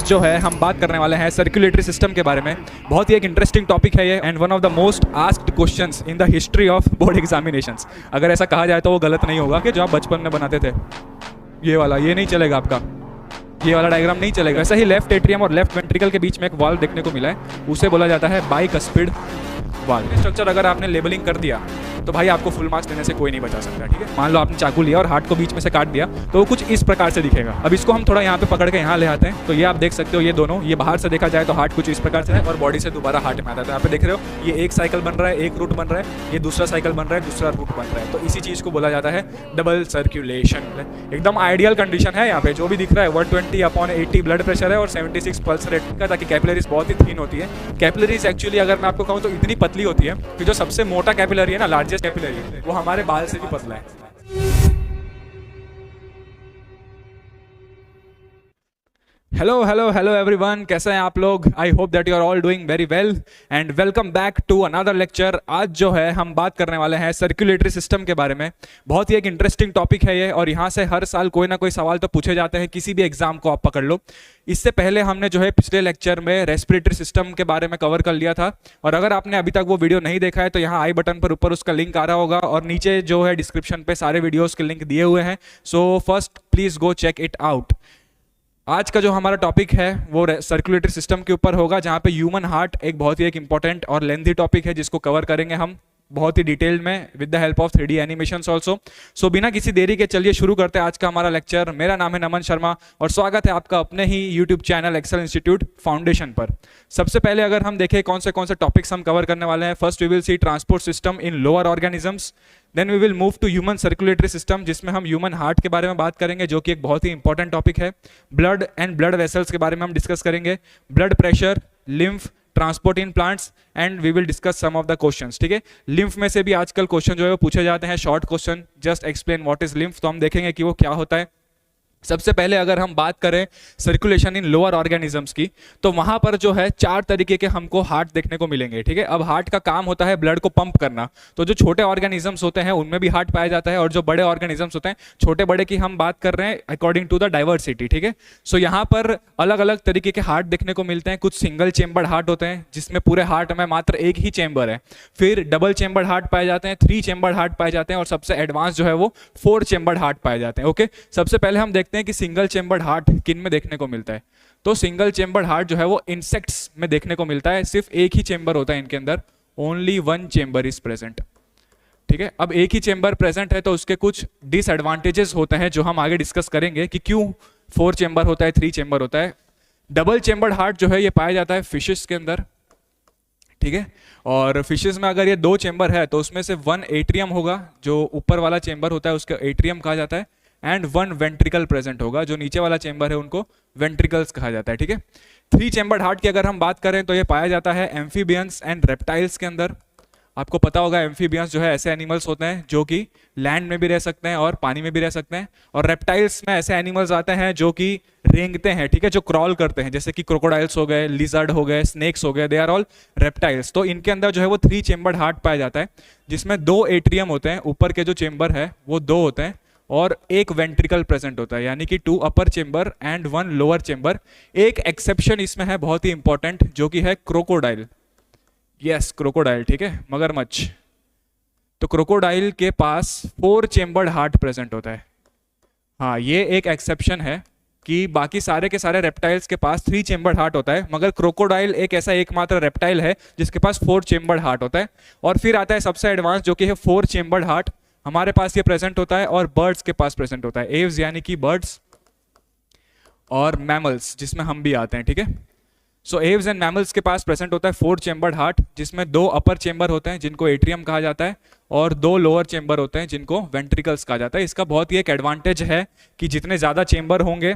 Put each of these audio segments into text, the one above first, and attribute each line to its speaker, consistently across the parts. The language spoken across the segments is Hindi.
Speaker 1: जो है हम बात करने वाले हैं सर्कुलेटरी सिस्टम के बारे में। बहुत ही एक इंटरेस्टिंग टॉपिक है ये and one of the most asked questions in the history of board examinations. अगर ऐसा कहा जाए तो वो गलत नहीं होगा कि जो आप बचपन में बनाते थे ये वाला, ये नहीं चलेगा आपका, ये वाला डायग्राम नहीं चलेगा। ऐसा ही लेफ्ट एट्रियम और लेफ्ट वेंट्रिकल के बीच में एक वाल्व देखने को मिला है, उसे बोला जाता है बाइकस्पिड वाल्व। स्ट्रक्चर अगर आपने लेबलिंग कर दिया तो भाई आपको फुल मार्क्स देने से कोई नहीं बचा सकता, ठीक है। मान लो आपने चाकू लिया और हार्ट को बीच में से काट दिया तो वो कुछ इस प्रकार से दिखेगा। अब इसको हम थोड़ा यहाँ पे पकड़ के यहाँ ले आते हैं तो ये आप देख सकते हो, ये दोनों, ये बाहर से देखा जाए तो हार्ट कुछ इस प्रकार से है और बॉडी से दोबारा हार्ट में आता है। तो यहाँ पे देख रहे हो ये एक साइकिल बन रहा है, एक रूट बन रहा है, ये दूसरा साइकिल बन रहा है, दूसरा रूट बन रहा है। तो इसी चीज़ को बोला जाता है डबल सर्कुलेशन। एकदम आइडियल कंडीशन है। यहाँ पे जो भी दिख रहा है 120/80 ब्लड प्रेशर है और 76 पल्स रेट का, ताकि कैपिलरीज बहुत ही थिन होती है। कैपिलरीज एक्चुअली अगर मैं आपको कहूँ तो इतनी पतली होती है कि जो सबसे मोटा कैपिलरी है ना, लार्जेस्ट कैपिलरी, वो हमारे बाल से भी पतला है। हेलो हेलो हेलो एवरीवन, कैसे हैं आप लोग? I hope that you are all doing very well and welcome back to another lecture. आज जो है हम बात करने वाले हैं सर्कुलेटरी सिस्टम के बारे में। बहुत ही एक इंटरेस्टिंग टॉपिक है ये और यहाँ से हर साल कोई ना कोई सवाल तो पूछे जाते हैं, किसी भी एग्जाम को आप पकड़ लो। इससे पहले हमने जो है पिछले लेक्चर में रेस्पिरेटरी सिस्टम के बारे में कवर कर लिया था और अगर आपने अभी तक वो वीडियो नहीं देखा है तो यहाँ आई बटन पर ऊपर उसका लिंक आ रहा होगा और नीचे जो है डिस्क्रिप्शन पे सारे वीडियोस के लिंक दिए हुए हैं। So first please go check it out. आज का जो हमारा टॉपिक है वो सर्कुलेटरी सिस्टम के ऊपर होगा, जहाँ पे ह्यूमन हार्ट एक बहुत ही एक इंपॉर्टेंट और लेंथी टॉपिक है जिसको कवर करेंगे हम बहुत ही डिटेल में with the help of 3D animations also. So बिना किसी देरी के चलिए शुरू करते हैं आज का हमारा लेक्चर। मेरा नाम है नमन शर्मा और स्वागत है आपका अपने ही YouTube channel Excel Institute Foundation पर। सबसे पहले अगर हम देखें कौन से टॉपिक्स हम कवर करने वाले हैं, first we will see transport system in lower organisms, then we will move to human circulatory system जिसमें हम ह्यूमन हार्ट के बारे में बात करेंगे जो कि एक बहुत ही इंपॉर्टेंट टॉपिक है। ब्लड एंड ब्लड वेसल्स के बारे में हम डिस्कस करेंगे, blood pressure, lymph, transport in plants and we will discuss some of the questions, ठीक है। लिम्फ में से भी आजकल क्वेश्चन जो है वो पूछे जाते हैं, short question, just explain what is lymph. तो हम देखेंगे कि वो क्या होता है। सबसे पहले अगर हम बात करें सर्कुलेशन इन लोअर ऑर्गेनिजम्स की तो वहां पर जो है 4 तरीके के हमको हार्ट देखने को मिलेंगे, ठीक है। अब हार्ट का काम होता है ब्लड को पंप करना, तो जो छोटे ऑर्गेनिजम्स होते हैं उनमें भी हार्ट पाया जाता है और जो बड़े ऑर्गेनिजम्स होते हैं, छोटे बड़े की हम बात कर रहे हैं अकॉर्डिंग टू द डाइवर्सिटी, ठीक है। सो यहाँ पर अलग अलग तरीके के हार्ट देखने को मिलते हैं। कुछ सिंगल चेम्बर्ड हार्ट होते हैं जिसमें पूरे हार्ट में मात्र एक ही चेम्बर है, फिर डबल चेम्बर्ड हार्ट पाए जाते हैं, 3 चेम्बर्ड हार्ट पाए जाते हैं और सबसे एडवांस जो है वो 4 चेम्बर्ड हार्ट पाए जाते हैं। ओके, सबसे पहले हम देखते हैं कि सिंगल चेम्बर्ड हार्ट किन में देखने को मिलता है। तो सिंगल चेम्बर्ड हार्ट जो है वो इंसेक्ट्स में देखने को मिलता है, सिर्फ एक ही चेम्बर होता है इनके अंदर, ओनली 1 चेम्बर इज प्रेजेंट, ठीक है। अब एक ही चेम्बर प्रेजेंट है तो उसके कुछ डिसएडवांटेजेस होते हैं जो हम आगे डिस्कस करेंगे कि क्यों 4 चेम्बर होता है, 3 चेम्बर होता है। डबल चेम्बर्ड हार्ट जो है ये पाया जाता है फिशेस के अंदर, ठीक है। और फिशेस में अगर ये 2 चेम्बर है तो उसमें से 1 एट्रियम होगा, जो ऊपर वाला चेम्बर होता है उसको एट्रियम कहा जाता है, एंड 1 वेंट्रिकल प्रेजेंट होगा, जो नीचे वाला चेम्बर है उनको वेंट्रिकल्स कहा जाता है, ठीक है। 3 चेम्बर्ड हार्ट की अगर हम बात करें तो ये पाया जाता है एम्फीबियंस एंड रेप्टाइल्स के अंदर। आपको पता होगा एम्फीबियंस जो है ऐसे एनिमल्स होते हैं जो कि लैंड में भी रह सकते हैं और पानी में भी रह सकते हैं, और रेप्टाइल्स में ऐसे एनिमल्स आते हैं जो कि रेंगते हैं, ठीक है, जो क्रॉल करते हैं, जैसे कि क्रोकोडाइल्स हो गए, लिजर्ड हो गए, स्नेक्स हो गए, दे आर ऑल रेप्टाइल्स। तो इनके अंदर जो है वो 3 चेम्बर्ड हार्ट पाया जाता है जिसमें 2 एट्रियम होते हैं, ऊपर के जो चेम्बर है वो 2 होते हैं और 1 वेंट्रिकल प्रेजेंट होता है, यानी कि 2 अपर चेम्बर एंड 1 लोअर चेम्बर। एक एक्सेप्शन इसमें है बहुत ही इंपॉर्टेंट, जो कि है क्रोकोडाइल। यस, क्रोकोडाइल, ठीक है, मगरमच्छ। तो क्रोकोडाइल के पास 4 चेम्बर्ड हार्ट प्रेजेंट होता है। हाँ, ये एक एक्सेप्शन है कि बाकी सारे के सारे रेप्टाइल्स के पास 3 चेम्बर्ड हार्ट होता है, मगर क्रोकोडाइल एक ऐसा एकमात्र रेप्टाइल है जिसके पास 4 चेम्बर्ड हार्ट होता है। और फिर आता है सबसे एडवांस जो कि है 4 चेम्बर्ड हार्ट, हमारे पास ये प्रेजेंट होता है और बर्ड्स के पास प्रेजेंट होता है, एव्स यानी कि बर्ड्स और मैमल्स जिसमें हम भी आते हैं, ठीक है। सो एव्स एंड मैमल्स के पास प्रेजेंट होता है 4 चेम्बर्ड हार्ट जिसमें 2 अपर चेम्बर होते हैं जिनको एट्रियम कहा जाता है और 2 लोअर चेम्बर होते हैं जिनको वेंट्रिकल्स कहा जाता है। इसका बहुत ही एक एडवांटेज है कि जितने ज़्यादा चेम्बर होंगे,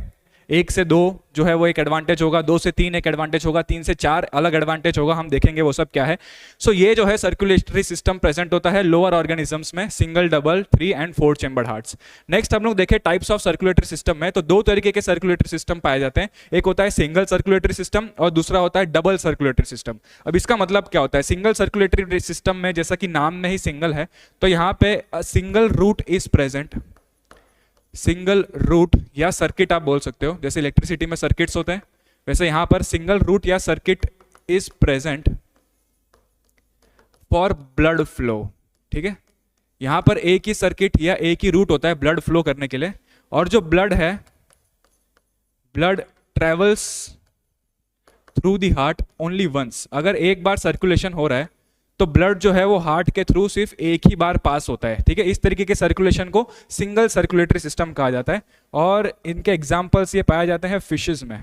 Speaker 1: 1 से 2 जो है वो एक एडवांटेज होगा, 2 से 3 एक एडवांटेज होगा, 3 से 4 अलग एडवांटेज होगा, हम देखेंगे वो सब क्या है। सो ये जो है सर्कुलेटरी सिस्टम प्रेजेंट होता है लोअर ऑर्गेनिजम्स में, single, double, 3 and 4 chambered hearts. Next हम लोग देखें टाइप्स ऑफ सर्कुलेटरी सिस्टम में, तो 2 तरीके के सर्कुलेटरी सिस्टम पाए जाते हैं, एक होता है सिंगल सर्कुलेटरी सिस्टम और दूसरा होता है डबल सर्कुलेटरी सिस्टम। अब इसका मतलब क्या होता है? सिंगल सर्कुलेटरी सिस्टम में जैसा कि नाम में ही सिंगल है तो यहाँ पे single route is present, single route या सर्किट आप बोल सकते हो, जैसे इलेक्ट्रिसिटी में सर्किट्स होते हैं वैसे यहाँ पर सिंगल रूट या circuit is present for blood flow, ठीक है। यहाँ पर एक ही सर्किट या एक ही रूट होता है ब्लड फ्लो करने के लिए, और जो ब्लड है, blood travels through the heart only once. अगर एक बार सर्कुलेशन हो रहा है तो ब्लड जो है वो हार्ट के थ्रू सिर्फ एक ही बार पास होता है, ठीक है। इस तरीके के सर्कुलेशन को सिंगल सर्कुलेटरी सिस्टम कहा जाता है, और इनके एग्जांपल्स ये पाए जाते हैं फिशेस में,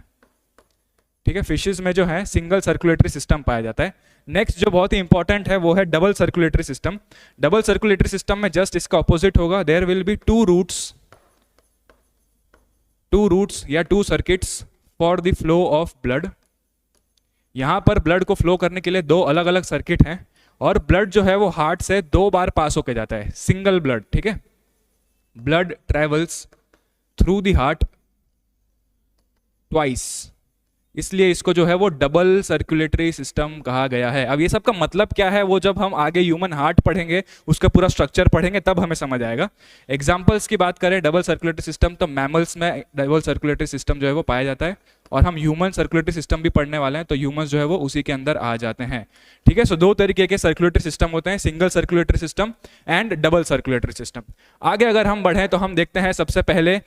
Speaker 1: ठीक है। फिशेस में जो है सिंगल सर्कुलेटरी सिस्टम पाया जाता है। नेक्स्ट जो बहुत ही इंपॉर्टेंट है वो है double circulatory system. Double circulatory system में जस्ट इसका ऑपोजिट होगा, there will be two routes या two circuits for the flow of blood. यहां पर ब्लड को फ्लो करने के लिए दो अलग अलग सर्किट हैं, और ब्लड जो है वो हार्ट से दो बार पास होकर जाता है, सिंगल ब्लड, ठीक है। Blood travels through the heart twice, इसलिए इसको जो है वो डबल सर्कुलेटरी सिस्टम कहा गया है। अब ये सब का मतलब क्या है वो जब हम आगे ह्यूमन हार्ट पढ़ेंगे, उसका पूरा स्ट्रक्चर पढ़ेंगे, तब हमें समझ आएगा। एग्जांपल्स की बात करें डबल सर्कुलेटरी सिस्टम, तो मैमल्स में डबल सर्कुलेटरी सिस्टम जो है वो पाया जाता है, और हम ह्यूमन सर्कुलेटरी सिस्टम भी पढ़ने वाले हैं, तो ह्यूमंस जो है वो उसी के अंदर आ जाते हैं, ठीक है। सो दो तरीके के सर्कुलेटरी सिस्टम होते हैं, single circulatory system and double circulatory system. आगे अगर हम बढ़ें तो हम देखते हैं सबसे पहले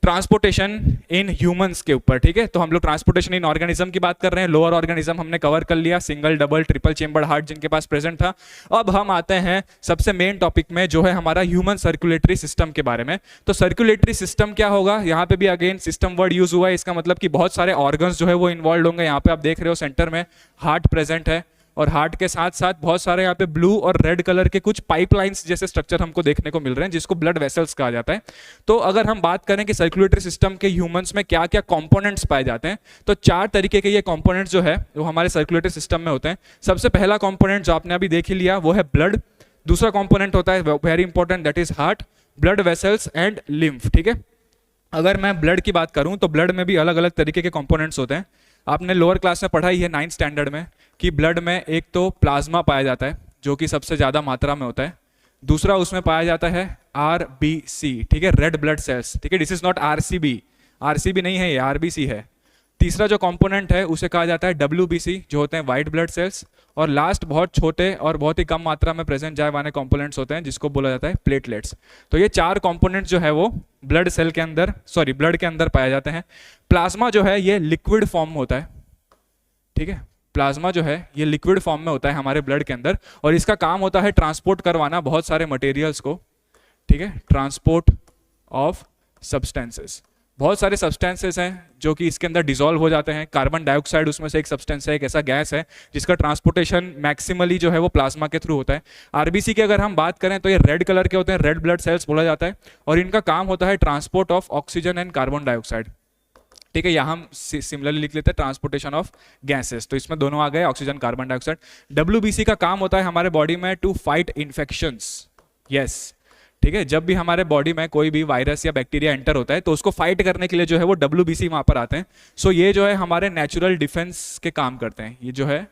Speaker 1: ट्रांसपोर्टेशन इन ह्यूमंस के ऊपर, ठीक है। तो हम लोग ट्रांसपोर्टेशन इन ऑर्गेनिज्म की बात कर रहे हैं। लोअर ऑर्गेनिज्म हमने कवर कर लिया, single double triple chambered heart जिनके पास प्रेजेंट था। अब हम आते हैं सबसे मेन टॉपिक में, जो है हमारा ह्यूमन सर्कुलेटरी सिस्टम के बारे में। तो सर्कुलेटरी सिस्टम क्या होगा, यहाँ पे भी अगेन सिस्टम वर्ड यूज हुआ है, इसका मतलब कि बहुत सारे ऑर्गन्स जो है वो इन्वॉल्व होंगे। यहाँ पे आप देख रहे हो सेंटर में हार्ट प्रेजेंट है, और हार्ट के साथ साथ बहुत सारे यहाँ पे ब्लू और रेड कलर के कुछ पाइपलाइंस जैसे स्ट्रक्चर हमको देखने को मिल रहे हैं, जिसको ब्लड वेसल्स कहा जाता है। तो अगर हम बात करें कि सर्कुलेटरी सिस्टम के ह्यूमंस में क्या क्या कंपोनेंट्स पाए जाते हैं, तो चार तरीके के ये कंपोनेंट्स जो है वो हमारे सर्कुलेटरी सिस्टम में होते हैं। सबसे पहला कंपोनेंट जो आपने अभी देख ही लिया वो है ब्लड। दूसरा कंपोनेंट होता है very important, that is heart, blood vessels and lymph, ठीक है। अगर मैं ब्लड की बात करूं तो ब्लड में भी अलग अलग तरीके के कंपोनेंट्स होते हैं। आपने लोअर क्लास में पढ़ा ही है 9th स्टैंडर्ड में कि ब्लड में एक तो प्लाज्मा पाया जाता है जो कि सबसे ज़्यादा मात्रा में होता है। दूसरा उसमें पाया जाता है RBC, ठीक है, रेड ब्लड सेल्स, ठीक है। दिस इज नॉट RCB नहीं है, ये RBC है। तीसरा जो कंपोनेंट है उसे कहा जाता है WBC, जो होते हैं वाइट ब्लड सेल्स। और लास्ट बहुत छोटे और बहुत ही कम मात्रा में प्रेजेंट जाए वाले कंपोनेंट्स होते हैं, जिसको बोला जाता है प्लेटलेट्स। तो ये चार कंपोनेंट्स जो है वो ब्लड के अंदर पाए जाते हैं। प्लाज्मा जो है ये लिक्विड फॉर्म में होता है, ठीक है। प्लाज्मा जो है ये लिक्विड फॉर्म में होता है हमारे ब्लड के अंदर, और इसका काम होता है ट्रांसपोर्ट करवाना बहुत सारे मटेरियल्स को, ठीक है। ट्रांसपोर्ट ऑफ सब्सटेंसेस, बहुत सारे सब्सटेंसेस हैं जो कि इसके अंदर डिसॉल्व हो जाते हैं। कार्बन डाइऑक्साइड उसमें से एक सब्सटेंस है, एक ऐसा गैस है जिसका ट्रांसपोर्टेशन मैक्सिमली जो है वो प्लाज्मा के थ्रू होता है। RBC की अगर हम बात करें तो ये रेड कलर के होते हैं, रेड ब्लड सेल्स बोला जाता है, और इनका काम होता है transport of oxygen and carbon dioxide, ठीक है। यहाँ हम सिमिलरली लिख लेते हैं ट्रांसपोर्टेशन ऑफ गैसेस, तो इसमें दोनों आ गए, ऑक्सीजन कार्बन डाइऑक्साइड। WBC का काम होता है हमारे बॉडी में टू फाइट इन्फेक्शंस, यस, ठीक है। जब भी हमारे बॉडी में कोई भी वायरस या बैक्टीरिया एंटर होता है तो उसको फाइट करने के लिए जो है वो WBC वहां पर आते हैं। सो ये जो है हमारे नेचुरल डिफेंस के काम करते हैं। ये जो है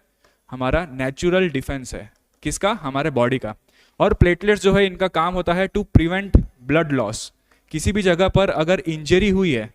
Speaker 1: हमारा नेचुरल डिफेंस है, किसका, हमारे बॉडी का। और प्लेटलेट्स जो है इनका काम होता है टू प्रिवेंट ब्लड लॉस। किसी भी जगह पर अगर इंजरी हुई है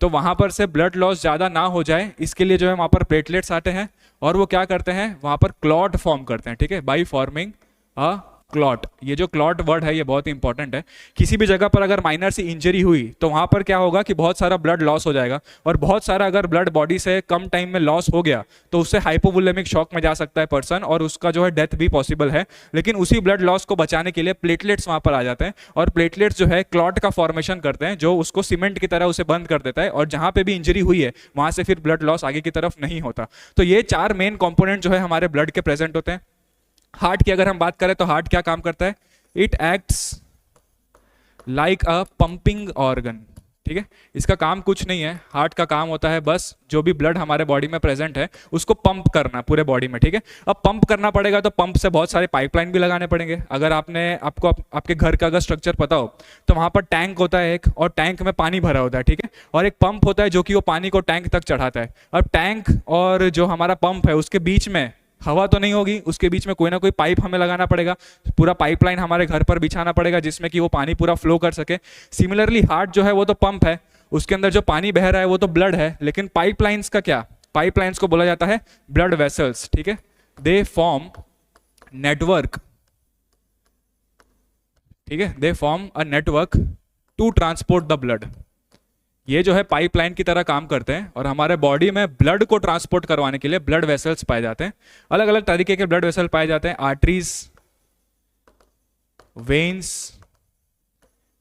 Speaker 1: तो वहां पर से ब्लड लॉस ज्यादा ना हो जाए, इसके लिए जो है वहां पर प्लेटलेट्स आते हैं, और वो क्या करते हैं, वहां पर क्लॉट फॉर्म करते हैं, ठीक है, बाय फॉर्मिंग अ क्लॉट। ये जो क्लॉट वर्ड है ये बहुत इंपॉर्टेंट है। किसी भी जगह पर अगर माइनर सी इंजरी हुई तो वहां पर क्या होगा कि बहुत सारा ब्लड लॉस हो जाएगा, और बहुत सारा अगर ब्लड बॉडी से कम टाइम में लॉस हो गया तो उससे हाइपोवोलेमिक शॉक में जा सकता है पर्सन, और उसका जो है डेथ भी पॉसिबल है। लेकिन उसी ब्लड लॉस को बचाने के लिए प्लेटलेट्स वहां पर आ जाते हैं, और प्लेटलेट्स जो है क्लॉट का फॉर्मेशन करते हैं, जो उसको सीमेंट की तरह उसे बंद कर देता है, और जहां पे भी इंजरी हुई है वहां से फिर ब्लड लॉस आगे की तरफ नहीं होता। तो ये चार मेन कंपोनेंट जो है हमारे ब्लड के प्रेजेंट होते हैं। हार्ट की अगर हम बात करें तो हार्ट क्या काम करता है, it acts like a pumping organ, ठीक है। इसका काम कुछ नहीं है, हार्ट का काम होता है बस जो भी ब्लड हमारे बॉडी में प्रेजेंट है उसको पंप करना पूरे बॉडी में, ठीक है। अब पंप करना पड़ेगा तो पंप से बहुत सारे पाइपलाइन भी लगाने पड़ेंगे। अगर आपको आपके घर का अगर स्ट्रक्चर पता हो तो वहां पर टैंक होता है एक, और टैंक में पानी भरा होता है, ठीक है, और एक पंप होता है जो कि वो पानी को टैंक तक चढ़ाता है। अब टैंक और जो हमारा पंप है उसके बीच में हवा तो नहीं होगी, उसके बीच में कोई ना कोई पाइप हमें लगाना पड़ेगा, पूरा पाइपलाइन हमारे घर पर बिछाना पड़ेगा जिसमें कि वो पानी पूरा फ्लो कर सके। सिमिलरली हार्ट जो है वो तो पंप है, उसके अंदर जो पानी बह रहा है वो तो ब्लड है, लेकिन पाइपलाइंस का क्या, पाइपलाइंस को बोला जाता है ब्लड वेसल्स, ठीक है। दे फॉर्म नेटवर्क, ठीक है, they form a network to transport the blood. ये जो है पाइपलाइन की तरह काम करते हैं और हमारे बॉडी में ब्लड को ट्रांसपोर्ट करवाने के लिए ब्लड वेसल्स पाए जाते हैं। अलग अलग तरीके के ब्लड वेसल पाए जाते हैं, आर्टरीज, वेन्स,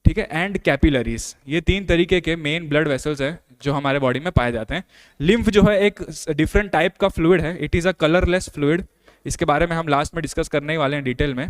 Speaker 1: ठीक है, एंड कैपिलरीज। ये 3 तरीके के मेन ब्लड वेसल्स है जो हमारे बॉडी में पाए जाते हैं। लिम्फ जो है एक डिफरेंट टाइप का फ्लूइड है, it is a colourless fluid. इसके बारे में हम लास्ट में डिस्कस करने ही वाले हैं डिटेल में।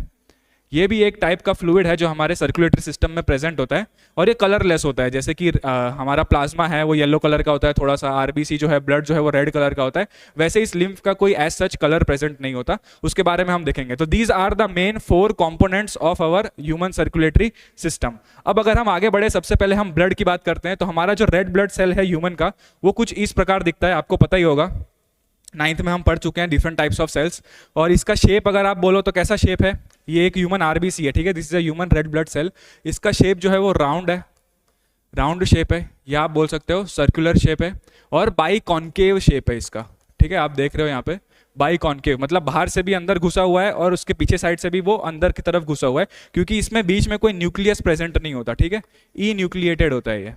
Speaker 1: ये भी एक टाइप का फ्लूइड है जो हमारे सर्कुलेटरी सिस्टम में प्रेजेंट होता है और ये कलरलेस होता है। जैसे कि हमारा प्लाज्मा है वो येलो कलर का होता है, थोड़ा सा आरबीसी जो है ब्लड जो है वो रेड कलर का होता है, वैसे इस लिम्फ का कोई एज सच कलर प्रेजेंट नहीं होता। उसके बारे में हम देखेंगे। तो these are the main 4 components of our human circulatory system. अब अगर हम आगे बढ़े, सबसे पहले हम ब्लड की बात करते हैं। तो हमारा जो रेड ब्लड सेल है ह्यूमन का, वो कुछ इस प्रकार दिखता है, आपको पता ही होगा, 9th में हम पढ़ चुके हैं डिफरेंट टाइप्स ऑफ सेल्स। और इसका शेप अगर आप बोलो तो कैसा शेप है, ये एक ह्यूमन आरबीसी है, ठीक है, this is a human red blood cell. इसका शेप जो है वो राउंड है, राउंड शेप है, या आप बोल सकते हो सर्कुलर शेप है, और बाई कॉन्केव शेप है इसका, ठीक है। आप देख रहे हो यहाँ पे बाई कॉन्केव, मतलब बाहर से भी अंदर घुसा हुआ है और उसके पीछे साइड से भी वो अंदर की तरफ घुसा हुआ है, क्योंकि इसमें बीच में कोई न्यूक्लियस प्रेजेंट नहीं होता, ठीक है, ई न्यूक्लिएटेड होता है ये,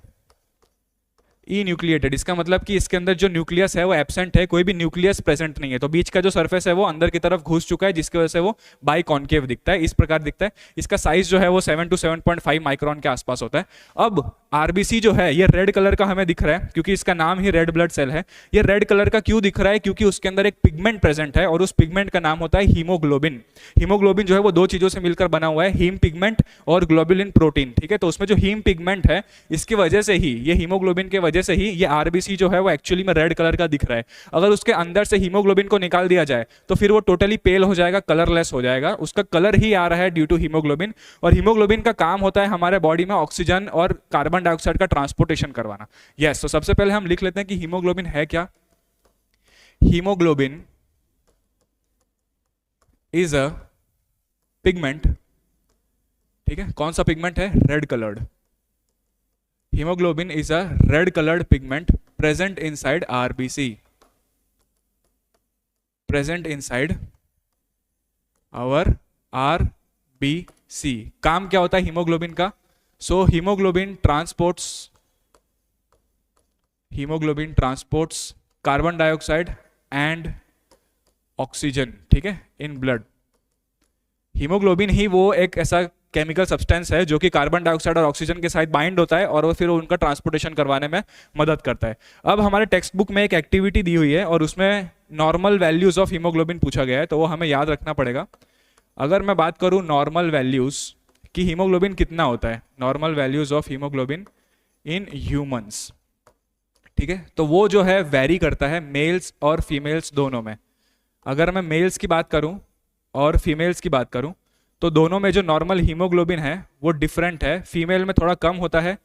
Speaker 1: ई न्यूक्लिएटेड। इसका मतलब कि इसके अंदर जो न्यूक्लियस है वो एब्सेंट है, कोई भी न्यूक्लियस प्रेजेंट नहीं है। तो बीच का जो सरफेस है वो अंदर की तरफ घुस चुका है, जिसकी वजह से वो बाई कॉन्केव दिखता है, इस प्रकार दिखता है। इसका साइज जो है वो 7 to 7.5 माइक्रोन के आसपास होता है। अब आरबीसी जो है ये रेड कलर का हमें दिख रहा है क्योंकि इसका नाम ही रेड ब्लड सेल है। ये रेड कलर का क्यों दिख रहा है, क्योंकि उसके अंदर एक पिगमेंट प्रेजेंट है और उस पिगमेंट का नाम होता है हीमोग्लोबिन। हीमोग्लोबिन जो है वो 2 चीजों से मिलकर बना हुआ है, हीम पिगमेंट और ग्लोबुलिन प्रोटीन, ठीक है। तो उसमें जो हीम पिगमेंट है, इसकी वजह से ही, ये हीमोग्लोबिन के वजह से ही ये आरबीसी जो है वो एक्चुअली में रेड कलर का दिख रहा है। अगर उसके अंदर से हीमोग्लोबिन को निकाल दिया जाए तो फिर वो टोटली पेल हो जाएगा, कलरलेस हो जाएगा। उसका कलर ही आ रहा है ड्यू टू हीमोग्लोबिन। और हीमोग्लोबिन का काम होता है हमारे बॉडी में ऑक्सीजन और कार्बन डाइऑक्साइड का ट्रांसपोर्टेशन करवाना। यस, तो सबसे पहले हम लिख लेते हैं कि हीमोग्लोबिन है क्या। हीमोग्लोबिन इज अ पिगमेंट, ठीक है। कौन सा पिगमेंट है, red coloured. Hemoglobin is a red colored pigment present inside RBC, present inside our RBC। काम क्या होता है हीमोग्लोबिन का, so haemoglobin transports carbon dioxide and oxygen, ठीक है, इन ब्लड। हीमोग्लोबिन ही वो एक ऐसा केमिकल सब्सटेंस है जो कि कार्बन डाइऑक्साइड और ऑक्सीजन के साथ बाइंड होता है और वो फिर उनका ट्रांसपोर्टेशन करवाने में मदद करता है। अब हमारे टेक्स्ट बुक में एक एक्टिविटी दी हुई है और उसमें नॉर्मल वैल्यूज ऑफ हीमोग्लोबिन पूछा गया है, तो वो हमें याद रखना पड़ेगा। अगर मैं बात करूं नॉर्मल वैल्यूज कि हीमोग्लोबिन कितना होता है, normal values of haemoglobin in humans, ठीक है, तो वो जो है वेरी करता है मेल्स और फीमेल्स दोनों में। अगर मैं मेल्स की बात करूं और फीमेल्स की बात करूं तो दोनों में जो नॉर्मल हीमोग्लोबिन है वो डिफरेंट है। फीमेल में थोड़ा कम होता है,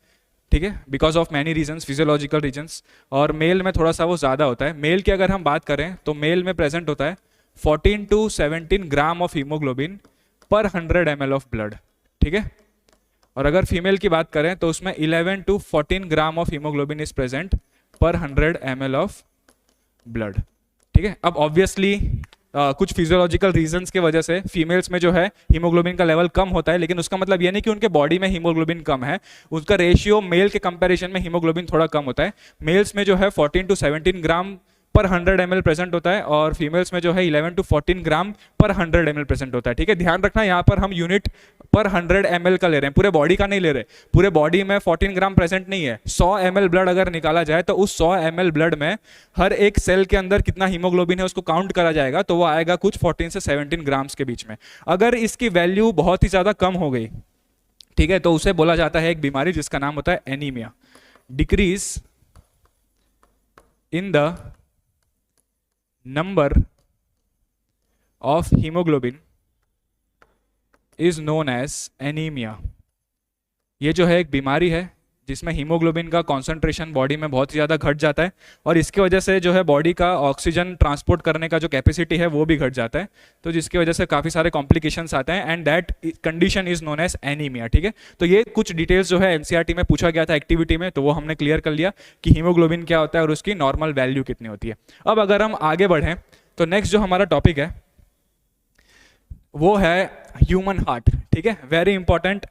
Speaker 1: ठीक है, because of many reasons, physiological reasons, और मेल में थोड़ा सा वो ज़्यादा होता है। मेल की अगर हम बात करें तो मेल में प्रेजेंट होता है 14 to 17 ग्राम ऑफ हीमोग्लोबिन पर 100 ml ऑफ ब्लड, ठीक है। और अगर फीमेल की बात करें तो उसमें 11 to 14 gram of haemoglobin is present पर 100 ml ऑफ ब्लड, ठीक है। अब ऑब्वियसली कुछ फिजियोलॉजिकल रीजंस के वजह से फीमेल्स में जो है हीमोग्लोबिन का लेवल कम होता है, लेकिन उसका मतलब ये नहीं कि उनके बॉडी में हीमोग्लोबिन कम है, उसका रेशियो मेल के कंपैरिजन में हीमोग्लोबिन थोड़ा कम होता है। मेल्स में जो है 14 to 17 ग्राम पर 100 ml प्रेजेंट होता है और फीमेल्स में जो है 11 to 14 ग्राम पर 100 ml प्रेजेंट होता है, ठीक है। ध्यान रखना यहाँ पर हम यूनिट पर 100 ml का ले रहे हैं, पूरे बॉडी का नहीं ले रहे। पूरे बॉडी में 14 ग्राम प्रेजेंट नहीं है। 100 ml ब्लड अगर निकाला जाए तो उस 100 ml ब्लड में हर एक सेल के अंदर कितना हीमोग्लोबिन है उसको काउंट करा जाएगा, तो वो आएगा कुछ 14 से 17 ग्राम्स के बीच में। अगर इसकी वैल्यू बहुत ही ज्यादा कम हो गई, ठीक है, तो उसे बोला जाता है एक बीमारी जिसका नाम होता है anaemia. Decrease in the number of hemoglobin is known as anemia। ये जो है एक बीमारी है जिसमें हीमोग्लोबिन का कॉन्सेंट्रेशन बॉडी में बहुत ज़्यादा घट जाता है और इसकी वजह से जो है बॉडी का ऑक्सीजन ट्रांसपोर्ट करने का जो कैपेसिटी है वो भी घट जाता है, तो जिसकी वजह से काफ़ी सारे कॉम्प्लिकेशंस आते हैं and that condition is known as anaemia. ठीक है, तो ये कुछ डिटेल्स जो है एनसीईआरटी में पूछा गया था एक्टिविटी में, तो वो हमने क्लियर कर लिया कि हीमोग्लोबिन क्या होता है और उसकी नॉर्मल वैल्यू कितनी होती है। अब अगर हम आगे बढ़ें तो नेक्स्ट जो हमारा टॉपिक है वो है ह्यूमन हार्ट। ठीक है, very important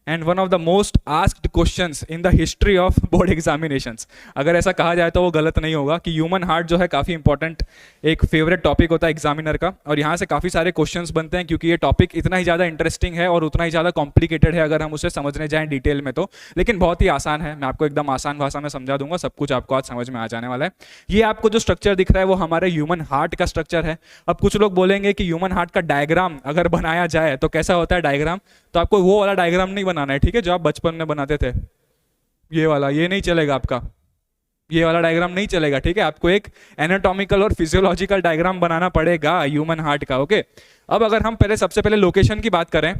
Speaker 1: and one of the most asked questions in the history of board examinations. अगर ऐसा कहा जाए तो वो गलत नहीं होगा कि ह्यूमन हार्ट जो है काफ़ी इंपॉर्टेंट एक फेवरेट टॉपिक होता है एग्जामिनर का, और यहाँ से काफ़ी सारे क्वेश्चंस बनते हैं क्योंकि ये टॉपिक इतना ही ज़्यादा इंटरेस्टिंग है और उतना ही ज़्यादा कॉम्प्लिकेटेड है अगर हम उसे समझने जाएँ डिटेल में तो, लेकिन बहुत ही आसान है। मैं आपको एकदम आसान भाषा में समझा दूंगा, सब कुछ आपको आज समझ में आ जाने वाला है। ये आपको जो स्ट्रक्चर दिख रहा है वो हमारे ह्यूमन हार्ट का स्ट्रक्चर है। अब कुछ लोग बोलेंगे कि ह्यूमन हार्ट का डायग्राम अगर बनाया जाए तो कैसा होता है डायग्राम, तो आपको वो वाला डायग्राम नहीं बनाना है, ठीक है, जो आप बचपन में बनाते थे, ये वाला, ये नहीं चलेगा आपका, ये वाला डायग्राम नहीं चलेगा। ठीक है, आपको एक एनाटॉमिकल और फिजियोलॉजिकल डायग्राम बनाना पड़ेगा ह्यूमन हार्ट का। ओके, अब अगर हम सबसे पहले लोकेशन की बात करें